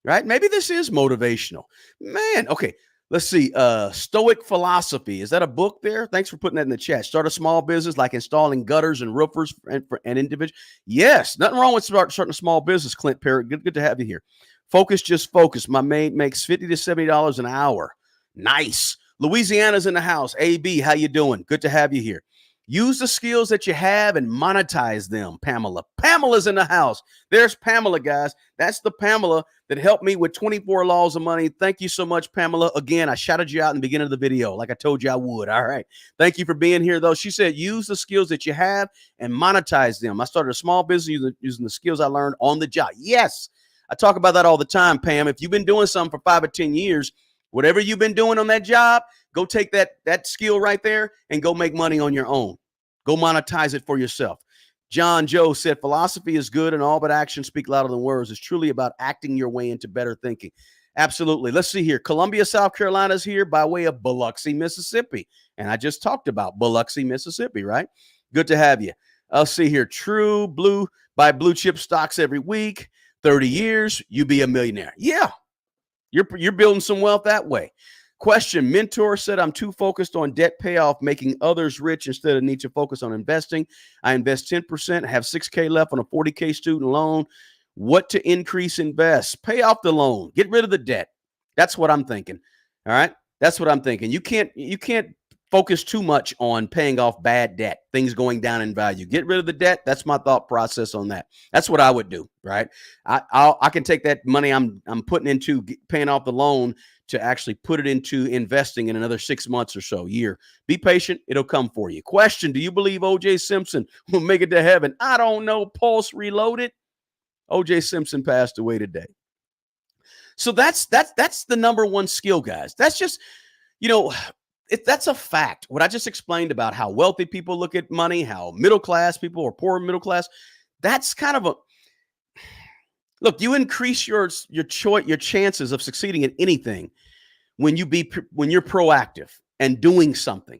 right? Maybe this is motivational, man. Okay, let's see. Stoic Philosophy. Is that a book there? Thanks for putting that in the chat. Start a small business like installing gutters and roofers and individuals. Yes, nothing wrong with starting a small business, Clint Parrott. Good to have you here. Just focus. My mate makes $50 to $70 an hour. Nice. Louisiana's in the house. AB, how you doing? Good to have you here. Use the skills that you have and monetize them, Pamela. Pamela's in the house. There's Pamela, guys. That's the Pamela that helped me with 24 laws of money. Thank you so much, Pamela. Again, I shouted you out in the beginning of the video like I told you I would. All right. Thank you for being here, though. She said, use the skills that you have and monetize them. I started a small business using the skills I learned on the job. Yes, I talk about that all the time, Pam. If you've been doing something for 5 or 10 years, whatever you've been doing on that job, go take that skill right there and go make money on your own. Go monetize it for yourself. John Joe said, philosophy is good and all, but actions speak louder than words. It's truly about acting your way into better thinking. Absolutely. Let's see here. Columbia, South Carolina is here by way of Biloxi, Mississippi. And I just talked about Biloxi, Mississippi, right? Good to have you. I'll see here. True Blue, buy blue chip stocks every week. 30 years, you be a millionaire. Yeah. You're building some wealth that way. Question, mentor said, I'm too focused on debt payoff, making others rich instead of need to focus on investing. I invest 10%, have $6K left on a $40K student loan. What to increase, invest? Pay off the loan. Get rid of the debt. That's what I'm thinking. All right. That's what I'm thinking. You can't focus too much on paying off bad debt, things going down in value. Get rid of the debt. That's my thought process on that. That's what I would do, right? I can take that money I'm putting into paying off the loan to actually put it into investing in another 6 months or so, year. Be patient. It'll come for you. Question, do you believe O.J. Simpson will make it to heaven? I don't know. Pulse Reloaded. O.J. Simpson passed away today. So that's the number one skill, guys. That's just, that's a fact. What I just explained about how wealthy people look at money, how middle class people or poor middle class, that's kind of look, you increase your chances of succeeding in anything when you're proactive and doing something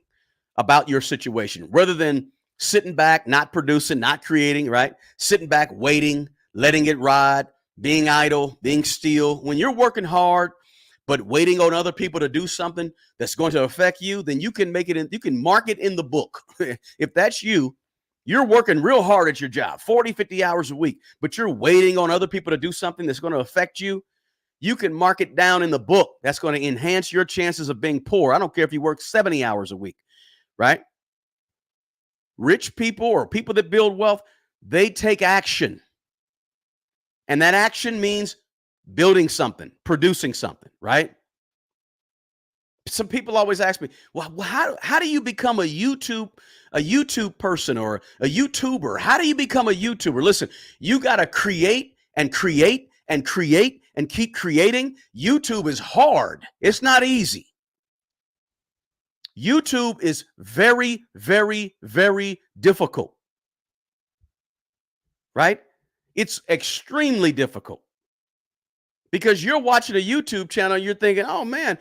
about your situation rather than sitting back, not producing, not creating, right? Sitting back, waiting, letting it ride, being idle, being still. When you're working hard, but waiting on other people to do something that's going to affect you, then you can you can mark it in the book. If that's you, you're working real hard at your job, 40, 50 hours a week, but you're waiting on other people to do something that's going to affect you. You can mark it down in the book. That's going to enhance your chances of being poor. I don't care if you work 70 hours a week, right? Rich people or people that build wealth, they take action. And that action means building something, producing something, right? Some people always ask me, well, how do you become a YouTube person or a YouTuber? How do you become a YouTuber? Listen, you got to create and create and create and keep creating. YouTube is hard. It's not easy. YouTube is very, very, very difficult, right? It's extremely difficult. Because you're watching a YouTube channel, you're thinking, oh, man,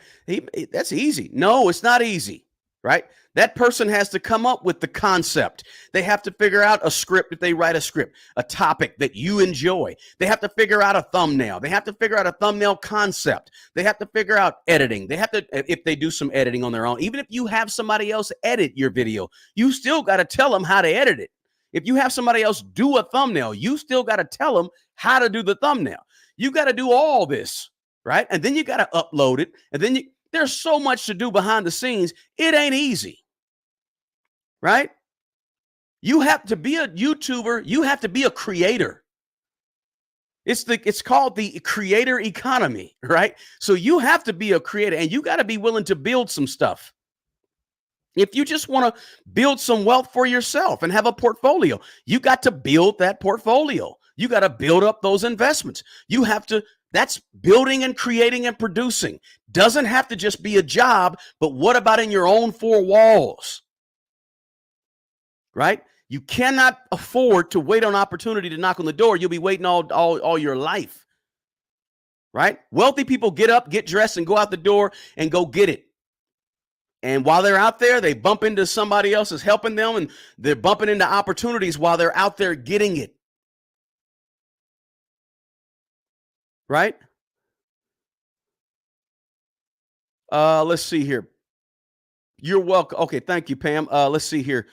that's easy. No, it's not easy, right? That person has to come up with the concept. They have to figure out a script if they write a script, a topic that you enjoy. They have to figure out a thumbnail. They have to figure out a thumbnail concept. They have to figure out editing. They have to, if they do some editing on their own, even if you have somebody else edit your video, you still got to tell them how to edit it. If you have somebody else do a thumbnail, you still got to tell them how to do the thumbnail. You got to do all this, right? And then you got to upload it. And then there's so much to do behind the scenes. It ain't easy, right? You have to be a YouTuber. You have to be a creator. It's called the creator economy, right? So you have to be a creator and you got to be willing to build some stuff. If you just want to build some wealth for yourself and have a portfolio, you got to build that portfolio. You got to build up those investments. That's building and creating and producing. Doesn't have to just be a job, but what about in your own four walls? Right? You cannot afford to wait on opportunity to knock on the door. You'll be waiting all your life. Right? Wealthy people get up, get dressed, and go out the door and go get it. And while they're out there, they bump into somebody else that's helping them, and they're bumping into opportunities while they're out there getting it. Right? Let's see here. You're welcome. Okay, thank you, Pam. Let's see here.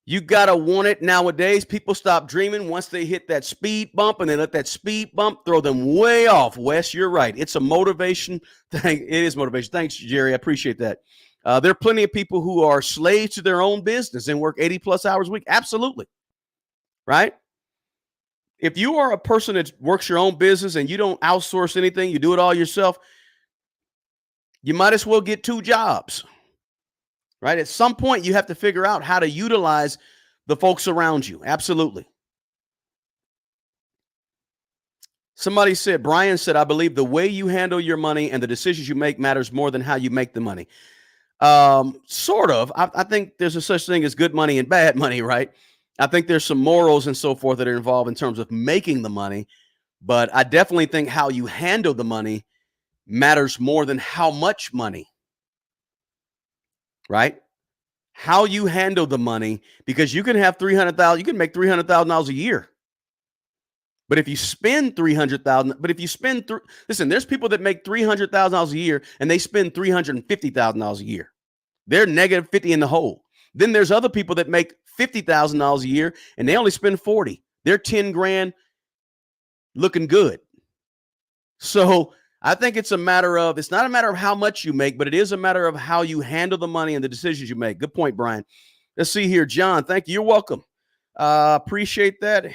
You got to want it nowadays. People stop dreaming once they hit that speed bump, and they let that speed bump throw them way off. Wes, you're right. It's a motivation thing. It is motivation. Thanks, Jerry. I appreciate that. There are plenty of people who are slaves to their own business and work 80 plus hours a week. Absolutely. Right? If you are a person that works your own business and you don't outsource anything, you do it all yourself, you might as well get two jobs. Right? At some point, you have to figure out how to utilize the folks around you. Absolutely. Somebody said, Brian said, I believe the way you handle your money and the decisions you make matters more than how you make the money. Sort of. I think there's a such thing as good money and bad money, right? I think there's some morals and so forth that are involved in terms of making the money, but I definitely think how you handle the money matters more than how much money, right? How you handle the money, because you can have 300,000, you can make $300,000 a year. But if you spend 300,000, but if you spend, listen, there's people that make $300,000 a year and they spend $350,000 a year. They're negative 50 in the hole. Then there's other people that make $50,000 a year and they only spend 40. They're 10 grand looking good. So I think it's not a matter of how much you make, but it is a matter of how you handle the money and the decisions you make. Good point, Brian. Let's see here. John, thank you. You're welcome. Appreciate that.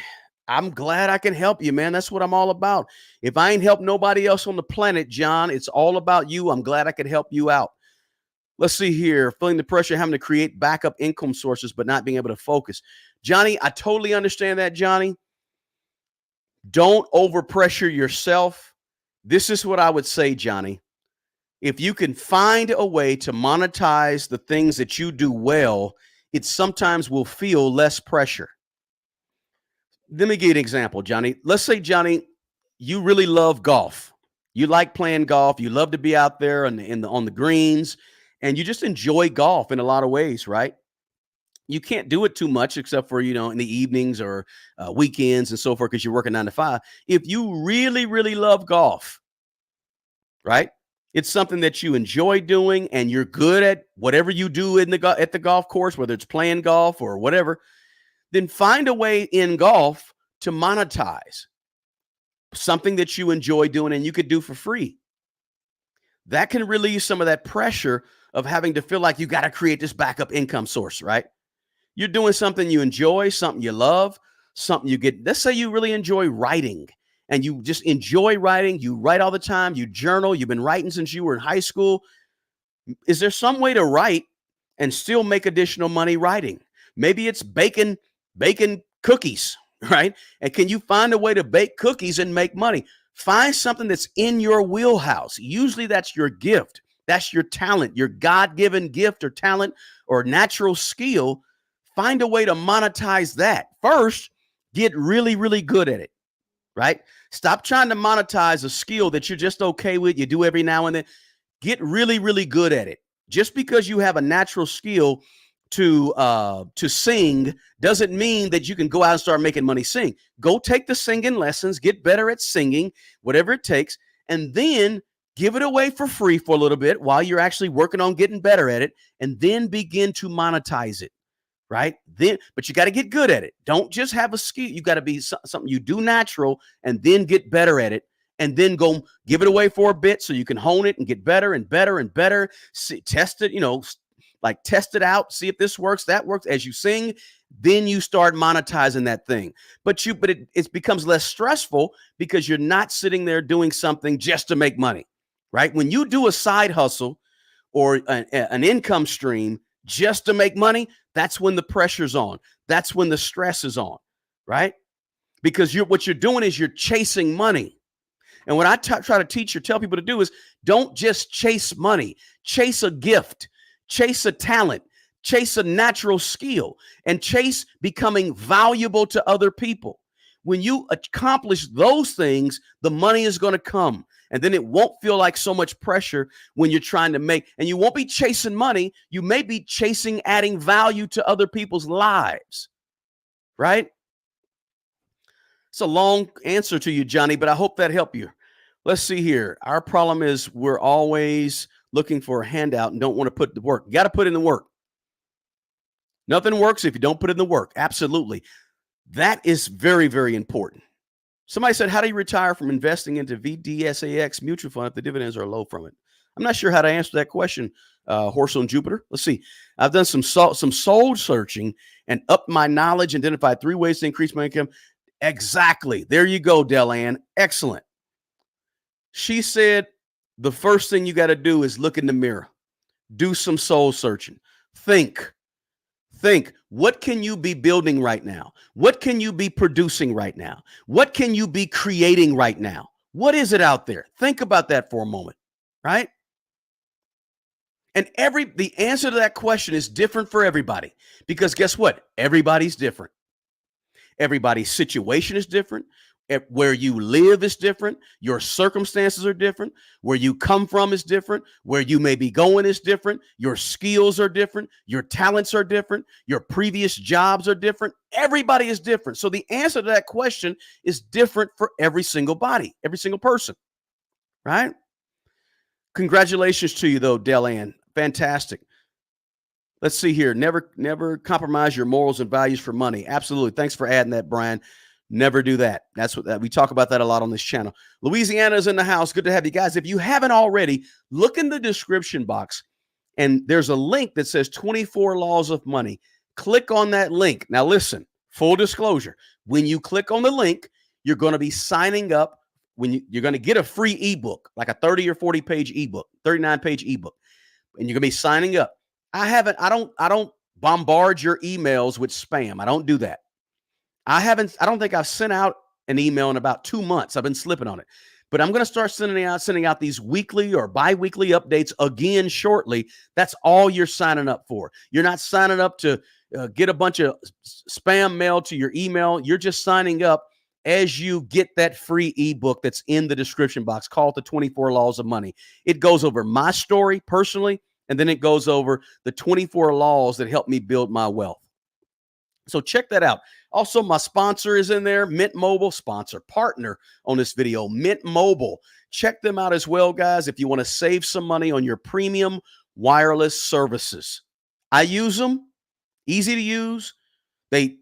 I'm glad I can help you, man. That's what I'm all about. If I ain't helped nobody else on the planet, John, it's all about you. I'm glad I could help you out. Let's see here. Feeling the pressure of having to create backup income sources, but not being able to focus. Johnny, I totally understand that, Johnny. Don't overpressure yourself. This is what I would say, Johnny. If you can find a way to monetize the things that you do well, it sometimes will feel less pressure. Let me give you an example, Johnny. Let's say, Johnny, you really love golf. You like playing golf. You love to be out there on the greens, and you just enjoy golf in a lot of ways, right? You can't do it too much except for, in the evenings or weekends and so forth because you're working 9 to 5. If you really, really love golf, right? It's something that you enjoy doing and you're good at whatever you do at the golf course, whether it's playing golf or whatever, then find a way in golf to monetize something that you enjoy doing and you could do for free. That can relieve some of that pressure of having to feel like you got to create this backup income source, right? You're doing something you enjoy, something you love, something you get. Let's say you really enjoy writing and you just enjoy writing. You write all the time. You journal. You've been writing since you were in high school. Is there some way to write and still make additional money writing? Maybe it's baking cookies, right? And can you find a way to bake cookies and make money? Find something that's in your wheelhouse. Usually that's your gift. That's your talent, your God-given gift or talent or natural skill. Find a way to monetize that. First, get really, really good at it, right? Stop trying to monetize a skill that you're just okay with. You do every now and then. Get really, really good at it. Just because you have a natural skill to sing doesn't mean that you can go out and start making money sing. Go take the singing lessons, get better at singing, whatever it takes, and then give it away for free for a little bit while you're actually working on getting better at it, and then begin to monetize it, right? But you got to get good at it. Don't just have a skill. You got to be something you do natural and then get better at it. And then go give it away for a bit so you can hone it and get better and better and better. Test it, test it out, see if this works, that works. As you sing, then you start monetizing that thing. But it becomes less stressful because you're not sitting there doing something just to make money, right? When you do a side hustle or an income stream just to make money, that's when the pressure's on. That's when the stress is on, right? Because what you're doing is you're chasing money. And what I try to teach or tell people to do is don't just chase money, chase a gift, chase a talent, chase a natural skill, and chase becoming valuable to other people. When you accomplish those things, the money is going to come. And then it won't feel like so much pressure when you're trying to make, and you won't be chasing money. You may be chasing adding value to other people's lives, right? It's a long answer to you, Johnny, but I hope that helped you. Let's see here. Our problem is we're always looking for a handout and don't want to put the work. You got to put in the work. Nothing works if you don't put in the work. Absolutely. That is very, very important. Somebody said, how do you retire from investing into VDSAX mutual fund if the dividends are low from it? I'm not sure how to answer that question, Horse on Jupiter. Let's see. I've done some soul searching and upped my knowledge, identified 3 ways to increase my income. Exactly. There you go, Delanne. Excellent. She said, the first thing you got to do is look in the mirror, do some soul searching, think, what can you be building right now? What can you be producing right now? What can you be creating right now? What is it out there? Think about that for a moment, right? And the answer to that question is different for everybody, because guess what? Everybody's different. Everybody's situation is different. Where you live is different. Your circumstances are different. Where you come from is different. Where you may be going is different. Your skills are different. Your talents are different. Your previous jobs are different. Everybody is different. So the answer to that question is different for every single body, every single person, right? Congratulations to you, though, Delanne. Fantastic. Let's see here. Never compromise your morals and values for money. Absolutely. Thanks for adding that, Brian. Never do that. That's what we talk about that a lot on this channel. Louisiana is in the house. Good to have you guys. If you haven't already, look in the description box, and there's a link that says 24 Laws of Money. Click on that link. Now, listen, full disclosure. When you click on the link, you're going to be signing up. You're going to get a free ebook, like a 30 or 40 page ebook, 39 page ebook, and you're going to be signing up. I don't bombard your emails with spam. I don't do that. I don't think I've sent out an email in about 2 months. I've been slipping on it, but I'm going to start sending out these weekly or bi-weekly updates again shortly. That's all you're signing up for. You're not signing up to get a bunch of spam mail to your email. You're just signing up as you get that free ebook that's in the description box called The 24 Laws of Money. It goes over my story personally, and then it goes over the 24 laws that help me build my wealth. So check that out. Also, my sponsor is in there, Mint Mobile, sponsor, partner on this video, Mint Mobile. Check them out as well, guys, if you want to save some money on your premium wireless services. I use them, easy to use. They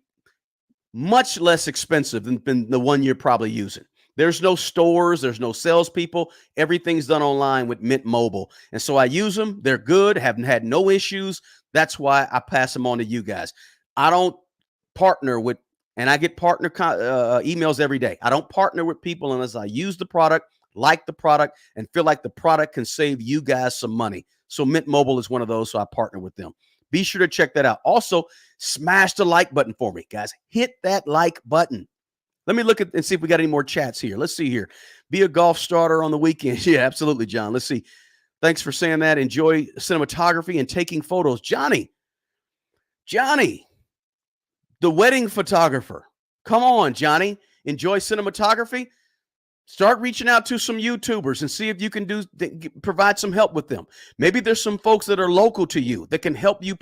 much less expensive than the one you're probably using. There's no stores. There's no salespeople. Everything's done online with Mint Mobile. And so I use them. They're good. Haven't had no issues. That's why I pass them on to you guys. I don't partner with, and I get partner emails every day. I don't partner with people unless I use the product, like the product, and feel like the product can save you guys some money. So Mint Mobile is one of those, so I partner with them. Be sure to check that out. Also, smash the like button for me, guys. Hit that like button. Let me look at and see if we got any more chats here. Let's see here. Be a golf starter on the weekend. Yeah, absolutely, John. Let's see. Thanks for saying that. Enjoy cinematography and taking photos. Johnny, the wedding photographer. Come on, Johnny. Enjoy cinematography. Start reaching out to some YouTubers and see if you can provide some help with them. Maybe there's some folks that are local to you that can help you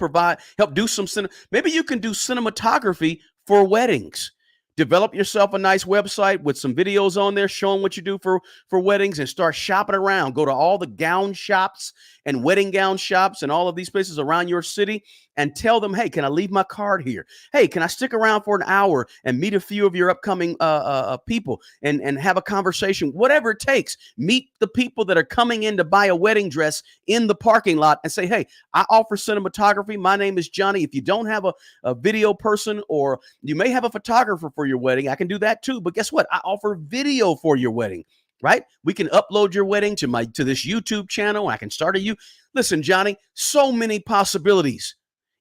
do some maybe you can do cinematography for weddings. Develop yourself a nice website with some videos on there showing what you do for weddings, and start shopping around. Go to all the gown shops and wedding gown shops and all of these places around your city and tell them, hey, can I leave my card here? Hey, can I stick around for an hour and meet a few of your upcoming people and have a conversation? Whatever it takes. Meet the people that are coming in to buy a wedding dress in the parking lot and say, hey, I offer cinematography. My name is Johnny. If you don't have a video person, or you may have a photographer for your wedding, I can do that too. But guess what? I offer video for your wedding. Right? We can upload your wedding to this YouTube channel. I can start Listen, Johnny, so many possibilities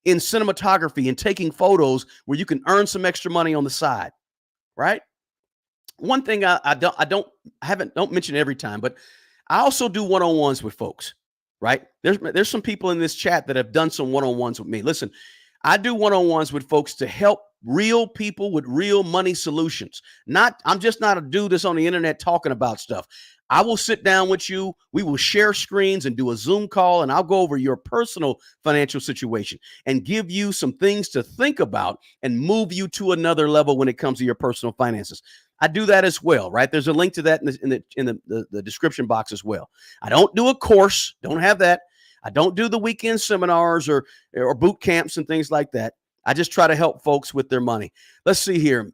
in cinematography and taking photos where you can earn some extra money on the side. Right? One thing I don't mention every time, but I also do one-on-ones with folks. Right? There's some people in this chat that have done some one-on-ones with me. Listen, I do one-on-ones with folks to help real people with real money solutions. I'm just not a dude that's on the internet talking about stuff. I will sit down with you. We will share screens and do a Zoom call, and I'll go over your personal financial situation and give you some things to think about and move you to another level when it comes to your personal finances. I do that as well, right? There's a link to that in the description box as well. I don't do a course. Don't have that. I don't do the weekend seminars or boot camps and things like that. I just try to help folks with their money. Let's see here.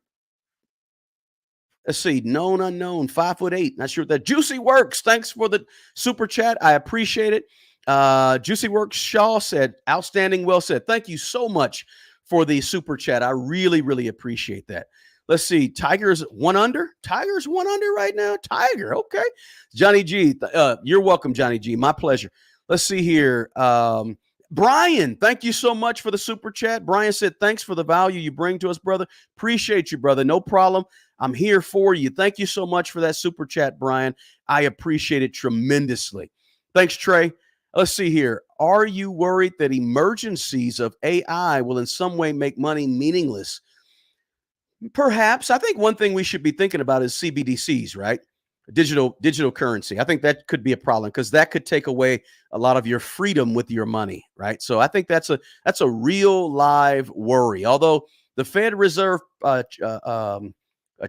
Let's see, known unknown, 5'8". Not sure what that. Juicy Works, thanks for the super chat. I appreciate it. Juicy Works Shaw said, outstanding, well said. Thank you so much for the super chat. I really, really appreciate that. Let's see, Tiger's one under. Tiger's one under right now. Tiger, okay. Johnny G, you're welcome, Johnny G. My pleasure. Let's see here. Brian, thank you so much for the super chat. Brian said, thanks for the value you bring to us, brother. Appreciate you, brother. No problem. I'm here for you. Thank you so much for that super chat, Brian. I appreciate it tremendously. Thanks, Trey. Let's see here. Are you worried that emergencies of AI will in some way make money meaningless? Perhaps. I think one thing we should be thinking about is CBDCs, right? Digital currency. I think that could be a problem because that could take away a lot of your freedom with your money, right? So I think that's a real live worry. Although the Fed Reserve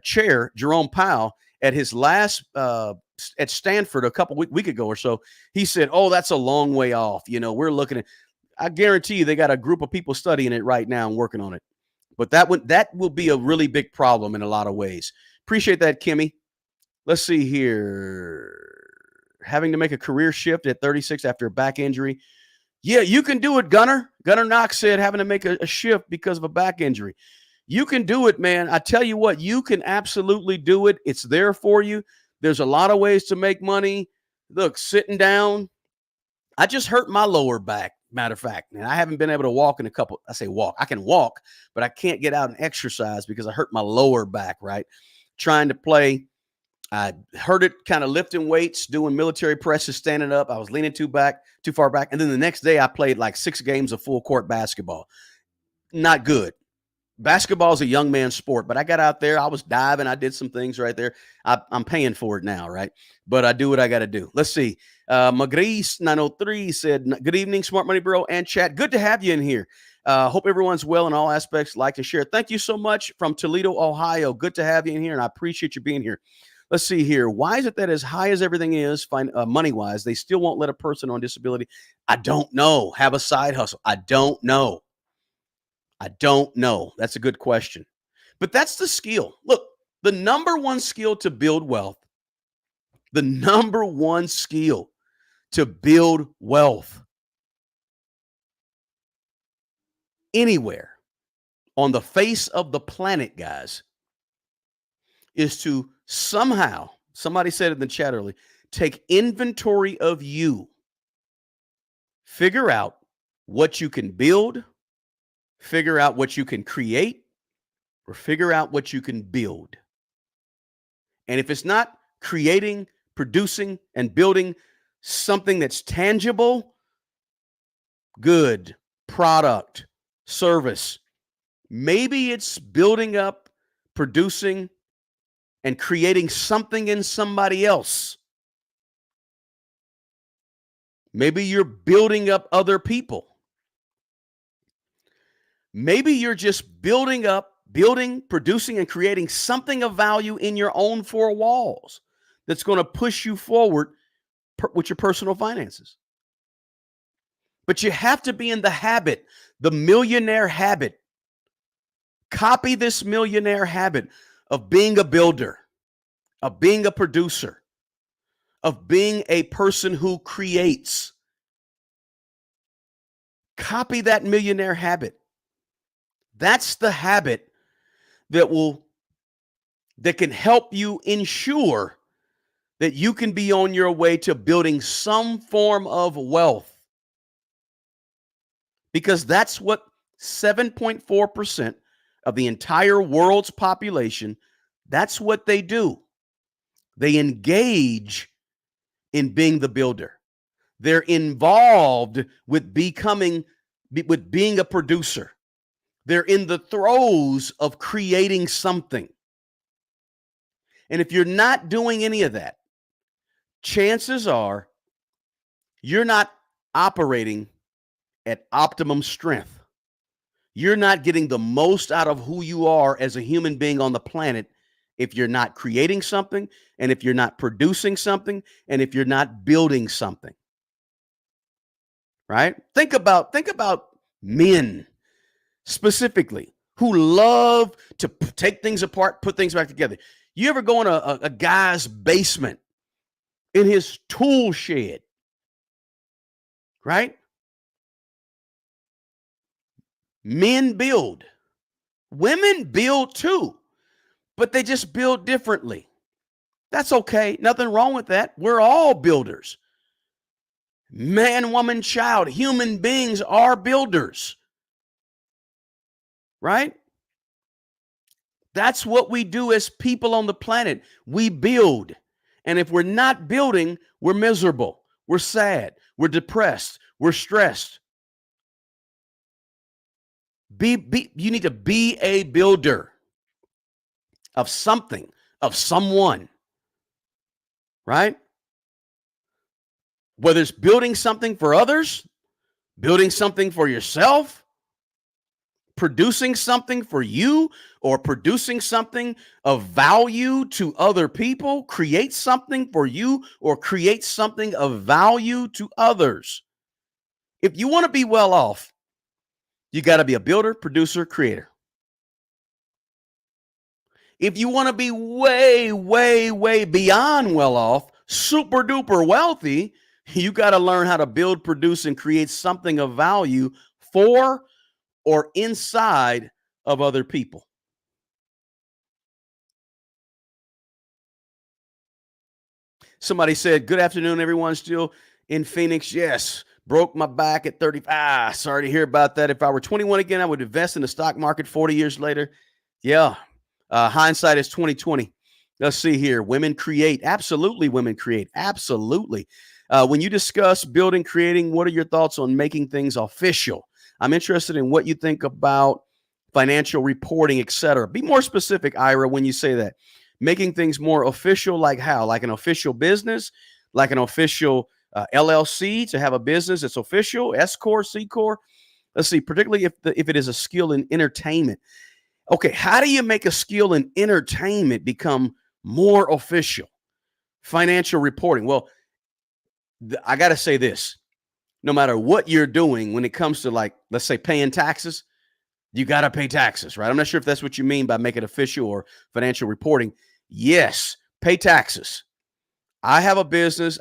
chair, Jerome Powell, at his last at Stanford a couple week ago or so, he said, "Oh, that's a long way off. You know, we're looking at." I guarantee you, they got a group of people studying it right now and working on it. But that will be a really big problem in a lot of ways. Appreciate that, Kimmy. Let's see here. Having to make a career shift at 36 after a back injury. Yeah, you can do it, Gunner. Gunner Knox said having to make a shift because of a back injury. You can do it, man. I tell you what, you can absolutely do it. It's there for you. There's a lot of ways to make money. Look, sitting down. I just hurt my lower back, matter of fact. And I haven't been able to walk in I say walk. I can walk, but I can't get out and exercise because I hurt my lower back, right? Trying to play. I hurt it kind of lifting weights, doing military presses, standing up. I was leaning too far back. And then the next day I played like 6 games of full court basketball. Not good. Basketball is a young man's sport, but I got out there. I was diving. I did some things right there. I'm paying for it now, right? But I do what I got to do. Let's see. Magris 903 said, good evening, Smart Money Bro and chat. Good to have you in here. Hope everyone's well in all aspects. Like to share. Thank you so much from Toledo, Ohio. Good to have you in here, and I appreciate you being here. Let's see here. Why is it that as high as everything is, money-wise, they still won't let a person on disability? I don't know. Have a side hustle. I don't know. That's a good question. But that's the skill. Look, the number one skill to build wealth, anywhere on the face of the planet, guys, is to somehow, somebody said in the chat earlier, take inventory of you. Figure out what you can build, figure out what you can create, or figure out what you can build. And if it's not creating, producing, and building something that's tangible, good, product, service, maybe it's building up, producing, and creating something in somebody else. Maybe you're building up other people. Maybe you're just building, producing, and creating something of value in your own 4 walls that's going to push you forward with your personal finances. But you have to be in the habit, the millionaire habit. Copy this millionaire habit of being a builder, of being a producer, of being a person who creates. Copy that millionaire habit. That's the habit that can help you ensure that you can be on your way to building some form of wealth. Because that's what 7.4% of the entire world's population, that's what they do. They engage in being the builder. They're involved with being a producer. They're in the throes of creating something. And if you're not doing any of that, chances are you're not operating at optimum strength. You're not getting the most out of who you are as a human being on the planet if you're not creating something, and if you're not producing something, and if you're not building something. Right? Think about men specifically who love to take things apart, put things back together. You ever go in a guy's basement, in his tool shed, right? Men build. Women build too, but they just build differently. That's okay. Nothing wrong with that. We're all builders. Man, woman, child, human beings are builders, right? That's what we do as people on the planet. We build. And if we're not building, we're miserable. We're sad. We're depressed. We're stressed. You need to be a builder of something, of someone, right? Whether it's building something for others, building something for yourself, producing something for you, or producing something of value to other people, create something for you or create something of value to others. If you want to be well off, you got to be a builder, producer, creator. If you want to be way, way, way beyond well off, super duper wealthy, you got to learn how to build, produce, and create something of value for or inside of other people. Somebody said, "Good afternoon, everyone. Still in Phoenix." Yes. Broke my back at 35. Sorry to hear about that. If I were 21 again, I would invest in the stock market 40 years later. Yeah. Hindsight is 2020. Let's see here. Women create. Absolutely, women create. Absolutely. When you discuss building, creating, what are your thoughts on making things official? I'm interested in what you think about financial reporting, etc. Be more specific, Ira, when you say that. Making things more official, like how? Like an official business, like an official LLC to have a business that's official, S Corp, C Corp. Let's see, particularly if it is a skill in entertainment. Okay, how do you make a skill in entertainment become more official? Financial reporting. Well, I got to say this. No matter what you're doing when it comes to, like, let's say paying taxes, you got to pay taxes, right? I'm not sure if that's what you mean by make it official or financial reporting. Yes, pay taxes. I had a business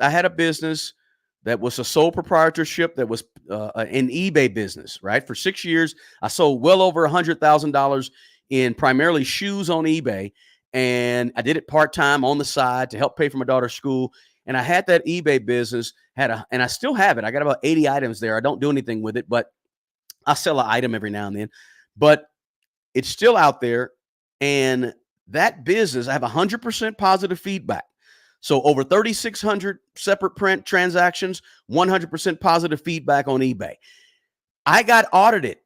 that was a sole proprietorship that was an eBay business, right? For 6 years, I sold well over $100,000 in primarily shoes on eBay. And I did it part-time on the side to help pay for my daughter's school. And I had that eBay business, and I still have it. I got about 80 items there. I don't do anything with it, but I sell an item every now and then. But it's still out there. And that business, I have 100% positive feedback. So over 3,600 separate print transactions, 100% positive feedback on eBay. I got audited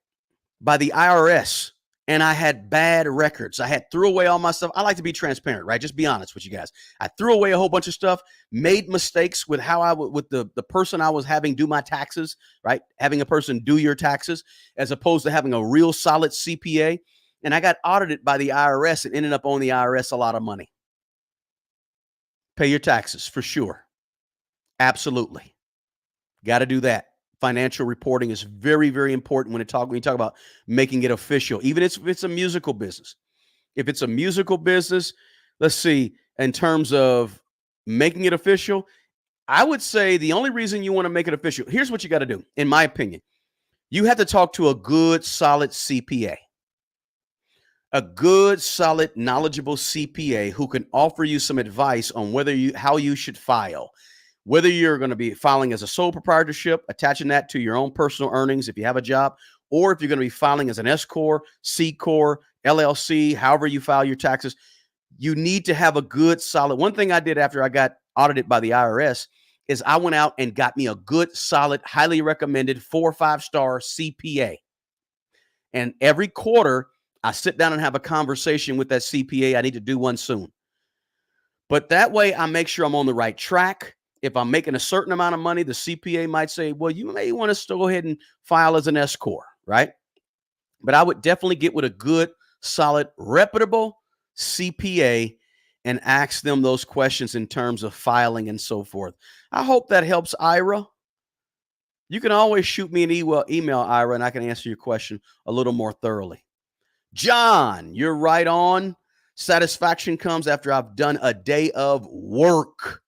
by the IRS and I had bad records. I had threw away all my stuff. I like to be transparent, right? Just be honest with you guys. I threw away a whole bunch of stuff, made mistakes with how I would, with the person I was having do my taxes, right? Having a person do your taxes as opposed to having a real solid CPA. And I got audited by the IRS and ended up owing the IRS a lot of money. Pay your taxes for sure. Absolutely. Got to do that. Financial reporting is very, very important when you talk about making it official, even if it's a musical business. If it's a musical business, let's see, in terms of making it official, I would say the only reason you want to make it official, here's what you got to do, in my opinion. You have to talk to a good, solid CPA. A good, solid, knowledgeable CPA who can offer you some advice on how you should file, whether you're going to be filing as a sole proprietorship, attaching that to your own personal earnings if you have a job, or if you're going to be filing as an S Corp, C Corp, LLC, however you file your taxes. You need to have a good, solid. One thing I did after I got audited by the IRS is I went out and got me a good, solid, highly recommended 4 or 5-star CPA. And every quarter, I sit down and have a conversation with that CPA. I need to do one soon. But that way, I make sure I'm on the right track. If I'm making a certain amount of money, the CPA might say, well, you may want to go ahead and file as an S Corp, right? But I would definitely get with a good, solid, reputable CPA and ask them those questions in terms of filing and so forth. I hope that helps, Ira. You can always shoot me an email, Ira, and I can answer your question a little more thoroughly. John, you're right on. Satisfaction comes after I've done a day of work.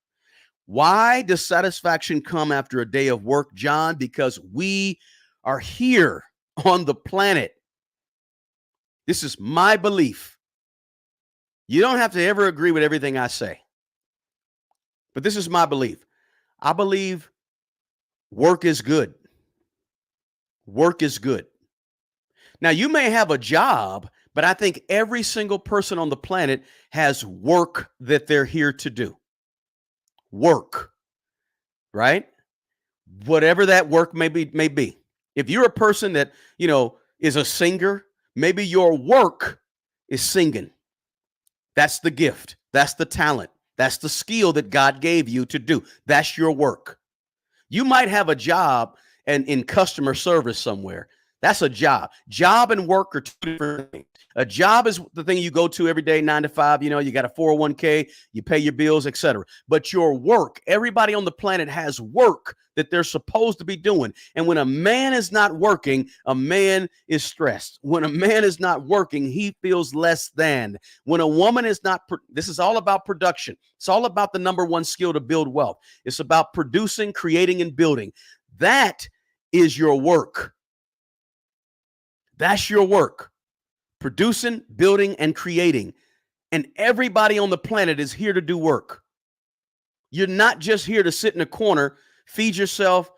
Why does satisfaction come after a day of work, John? Because we are here on the planet. This is my belief. You don't have to ever agree with everything I say, but this is my belief. I believe work is good. Work is good. Now, you may have a job, but I think every single person on the planet has work that they're here to do. Work, right? Whatever that work may be. If you're a person that, is a singer, maybe your work is singing. That's the gift. That's the talent. That's the skill that God gave you to do. That's your work. You might have a job and in customer service somewhere. That's a job. Job and work are two different things. A job is the thing you go to every day, 9 to 5. You got a 401k, you pay your bills, etc. But your work, everybody on the planet has work that they're supposed to be doing. And when a man is not working, a man is stressed. When a man is not working, he feels less than. When a woman is not, this is all about production. It's all about the number one skill to build wealth. It's about producing, creating, and building. That is your work. That's your work. Producing, building, and creating. And everybody on the planet is here to do work. You're not just here to sit in a corner, feed yourself,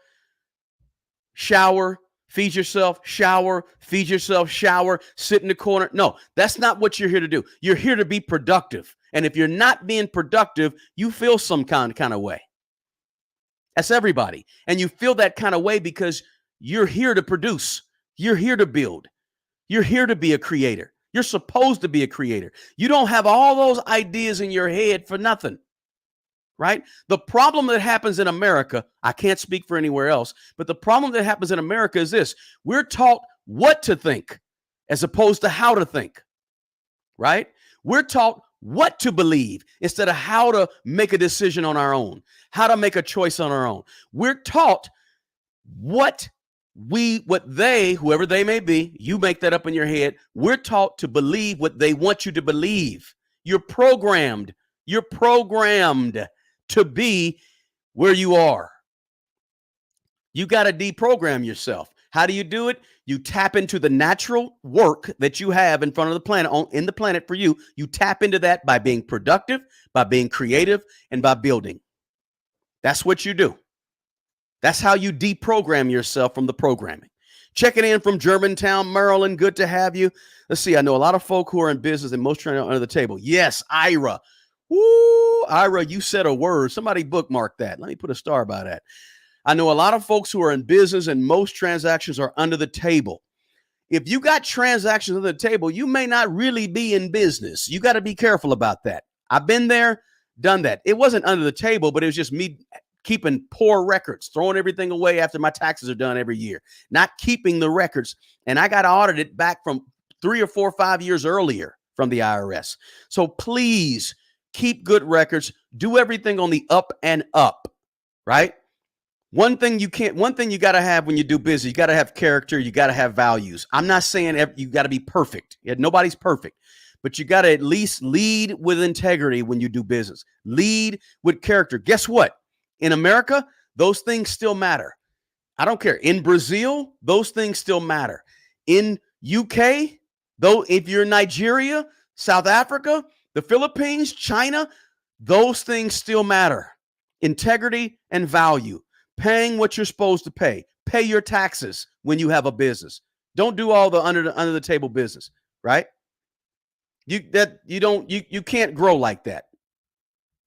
shower, feed yourself, shower, feed yourself, shower, sit in the corner. No, that's not what you're here to do. You're here to be productive. And if you're not being productive, you feel some kind of way. That's everybody. And you feel that kind of way because you're here to produce. You're here to build. You're here to be a creator. You're supposed to be a creator. You don't have all those ideas in your head for nothing, right? The problem that happens in America, I can't speak for anywhere else, but the problem that happens in America is this. We're taught what to think as opposed to how to think, right? We're taught what to believe instead of how to make a decision on our own, how to make a choice on our own. We're taught whoever they may be, you make that up in your head. We're taught to believe what they want you to believe. You're programmed to be where you are. You got to deprogram yourself. How do you do it? You tap into the natural work that you have in front of the planet, in the planet for you. You tap into that by being productive, by being creative, and by building. That's what you do. That's how you deprogram yourself from the programming. Checking in from Germantown, Maryland. Good to have you. Let's see. I know a lot of folk who are in business and most trying under the table. Yes, Ira. Woo, Ira, you said a word. Somebody bookmark that. Let me put a star by that. I know a lot of folks who are in business and most transactions are under the table. If you got transactions under the table, you may not really be in business. You got to be careful about that. I've been there, done that. It wasn't under the table, but it was just me keeping poor records, throwing everything away after my taxes are done every year, not keeping the records. And I got audited back from 3 or 4 or 5 years earlier from the IRS. So please keep good records. Do everything on the up and up, right? One thing you got to have when you do business, you got to have character. You got to have values. I'm not saying you got to be perfect. Nobody's perfect, but you got to at least lead with integrity when you do business. Lead with character. Guess what? In America, those things still matter. I don't care. In Brazil, those things still matter. In UK, though, if you're in Nigeria, South Africa, the Philippines, China, those things still matter. Integrity and value. Paying what you're supposed to pay. Pay your taxes when you have a business. Don't do all the under the table business, right? You can't grow like that.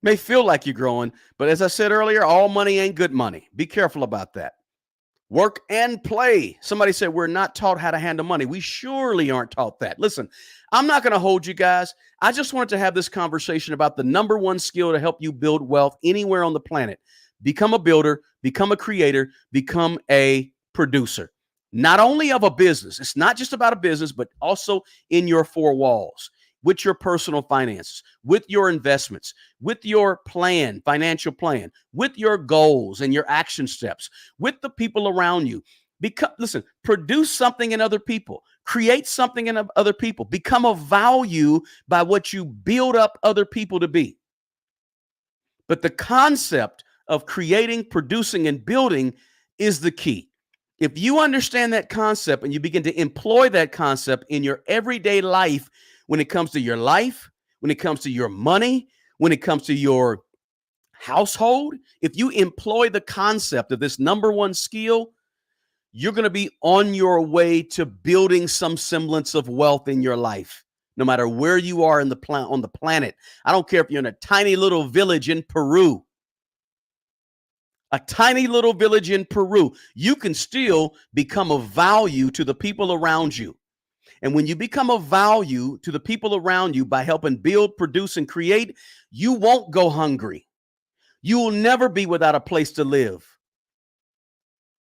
May feel like you're growing, but as I said earlier, all money ain't good money. Be careful about that. Work and play. Somebody said we're not taught how to handle money. We surely aren't taught that. Listen, I'm not going to hold you guys. I just wanted to have this conversation about the number one skill to help you build wealth anywhere on the planet. Become a builder, become a creator, become a producer. Not only of a business. It's not just about a business, but also in your 4 walls. With your personal finances, with your investments, with your plan, financial plan, with your goals and your action steps, with the people around you. Listen, produce something in other people. Create something in other people. Become of value by what you build up other people to be. But the concept of creating, producing, and building is the key. If you understand that concept and you begin to employ that concept in your everyday life, when it comes to your life, when it comes to your money, when it comes to your household, if you employ the concept of this number one skill, you're going to be on your way to building some semblance of wealth in your life, no matter where you are in on the planet. I don't care if you're in a tiny little village in Peru. A tiny little village in Peru, you can still become of value to the people around you. And when you become of value to the people around you by helping build, produce, and create, you won't go hungry. You will never be without a place to live,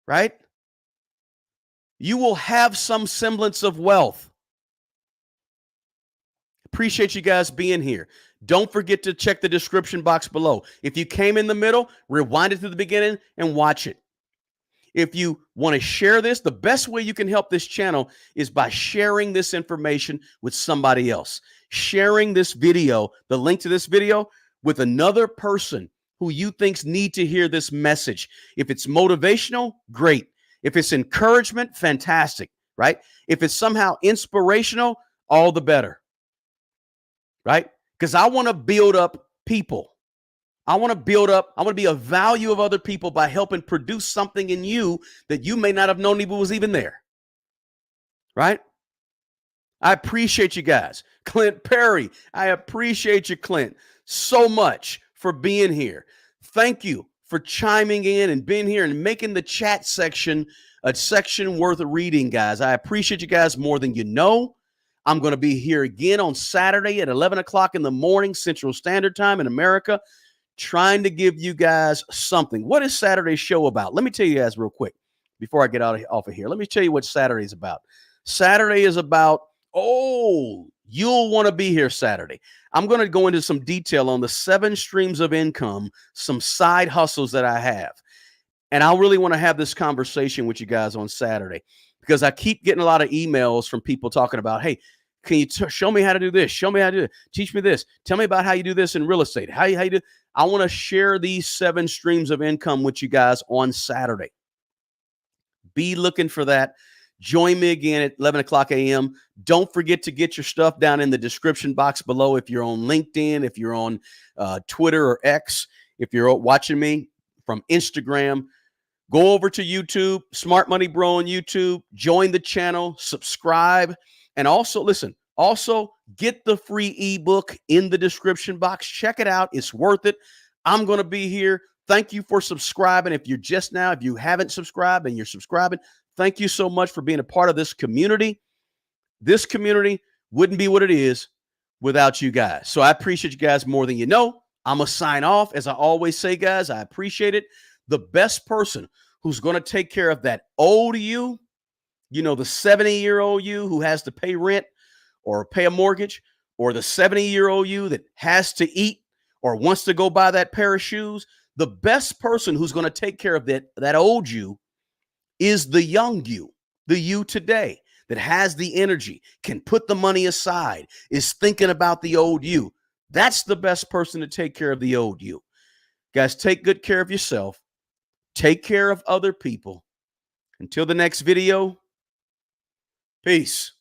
right? You will have some semblance of wealth. Appreciate you guys being here. Don't forget to check the description box below. If you came in the middle, rewind it to the beginning and watch it. If you want to share this, the best way you can help this channel is by sharing this information with somebody else. Sharing this video, the link to this video, with another person who you think need to hear this message. If it's motivational, great. If it's encouragement, fantastic, right? If it's somehow inspirational, all the better, right? Because I want to build up people. I want to be a value of other people by helping produce something in you that you may not have known even was even there, right? I appreciate you guys. Clint Perry, I appreciate you, Clint, so much for being here. Thank you for chiming in and being here and making the chat section a section worth of reading, guys. I appreciate you guys more than you know. I'm going to be here again on Saturday at 11 o'clock in the morning, Central Standard Time in America, trying to give you guys something. What is Saturday's show about? Let me tell you guys real quick before I get off of here. Let me tell you what Saturday is about. Saturday is about, you'll want to be here Saturday. I'm going to go into some detail on the 7 streams of income, some side hustles that I have. And I really want to have this conversation with you guys on Saturday because I keep getting a lot of emails from people talking about, hey, can you show me how to do this? Show me how to do it. Teach me this. Tell me about how you do this in real estate. How you do. I want to share these 7 streams of income with you guys on Saturday. Be looking for that. Join me again at 11 o'clock a.m. Don't forget to get your stuff down in the description box below. If you're on LinkedIn, if you're on Twitter or X, if you're watching me from Instagram, go over to YouTube, Smart Money Bro on YouTube, join the channel, subscribe, and also listen, also get the free ebook in the description box. Check it out. It's worth it. I'm going to be here. Thank you for subscribing. If you haven't subscribed and you're subscribing, thank you so much for being a part of this community. This community wouldn't be what it is without you guys. So I appreciate you guys more than you know. I'm going to sign off. As I always say, guys, I appreciate it. The best person who's going to take care of that old you, the 70-year-old you who has to pay rent or pay a mortgage, or the 70-year-old you that has to eat or wants to go buy that pair of shoes, the best person who's going to take care of that old you is the young you, the you today that has the energy, can put the money aside, is thinking about the old you. That's the best person to take care of the old you. Guys, take good care of yourself. Take care of other people. Until the next video, peace.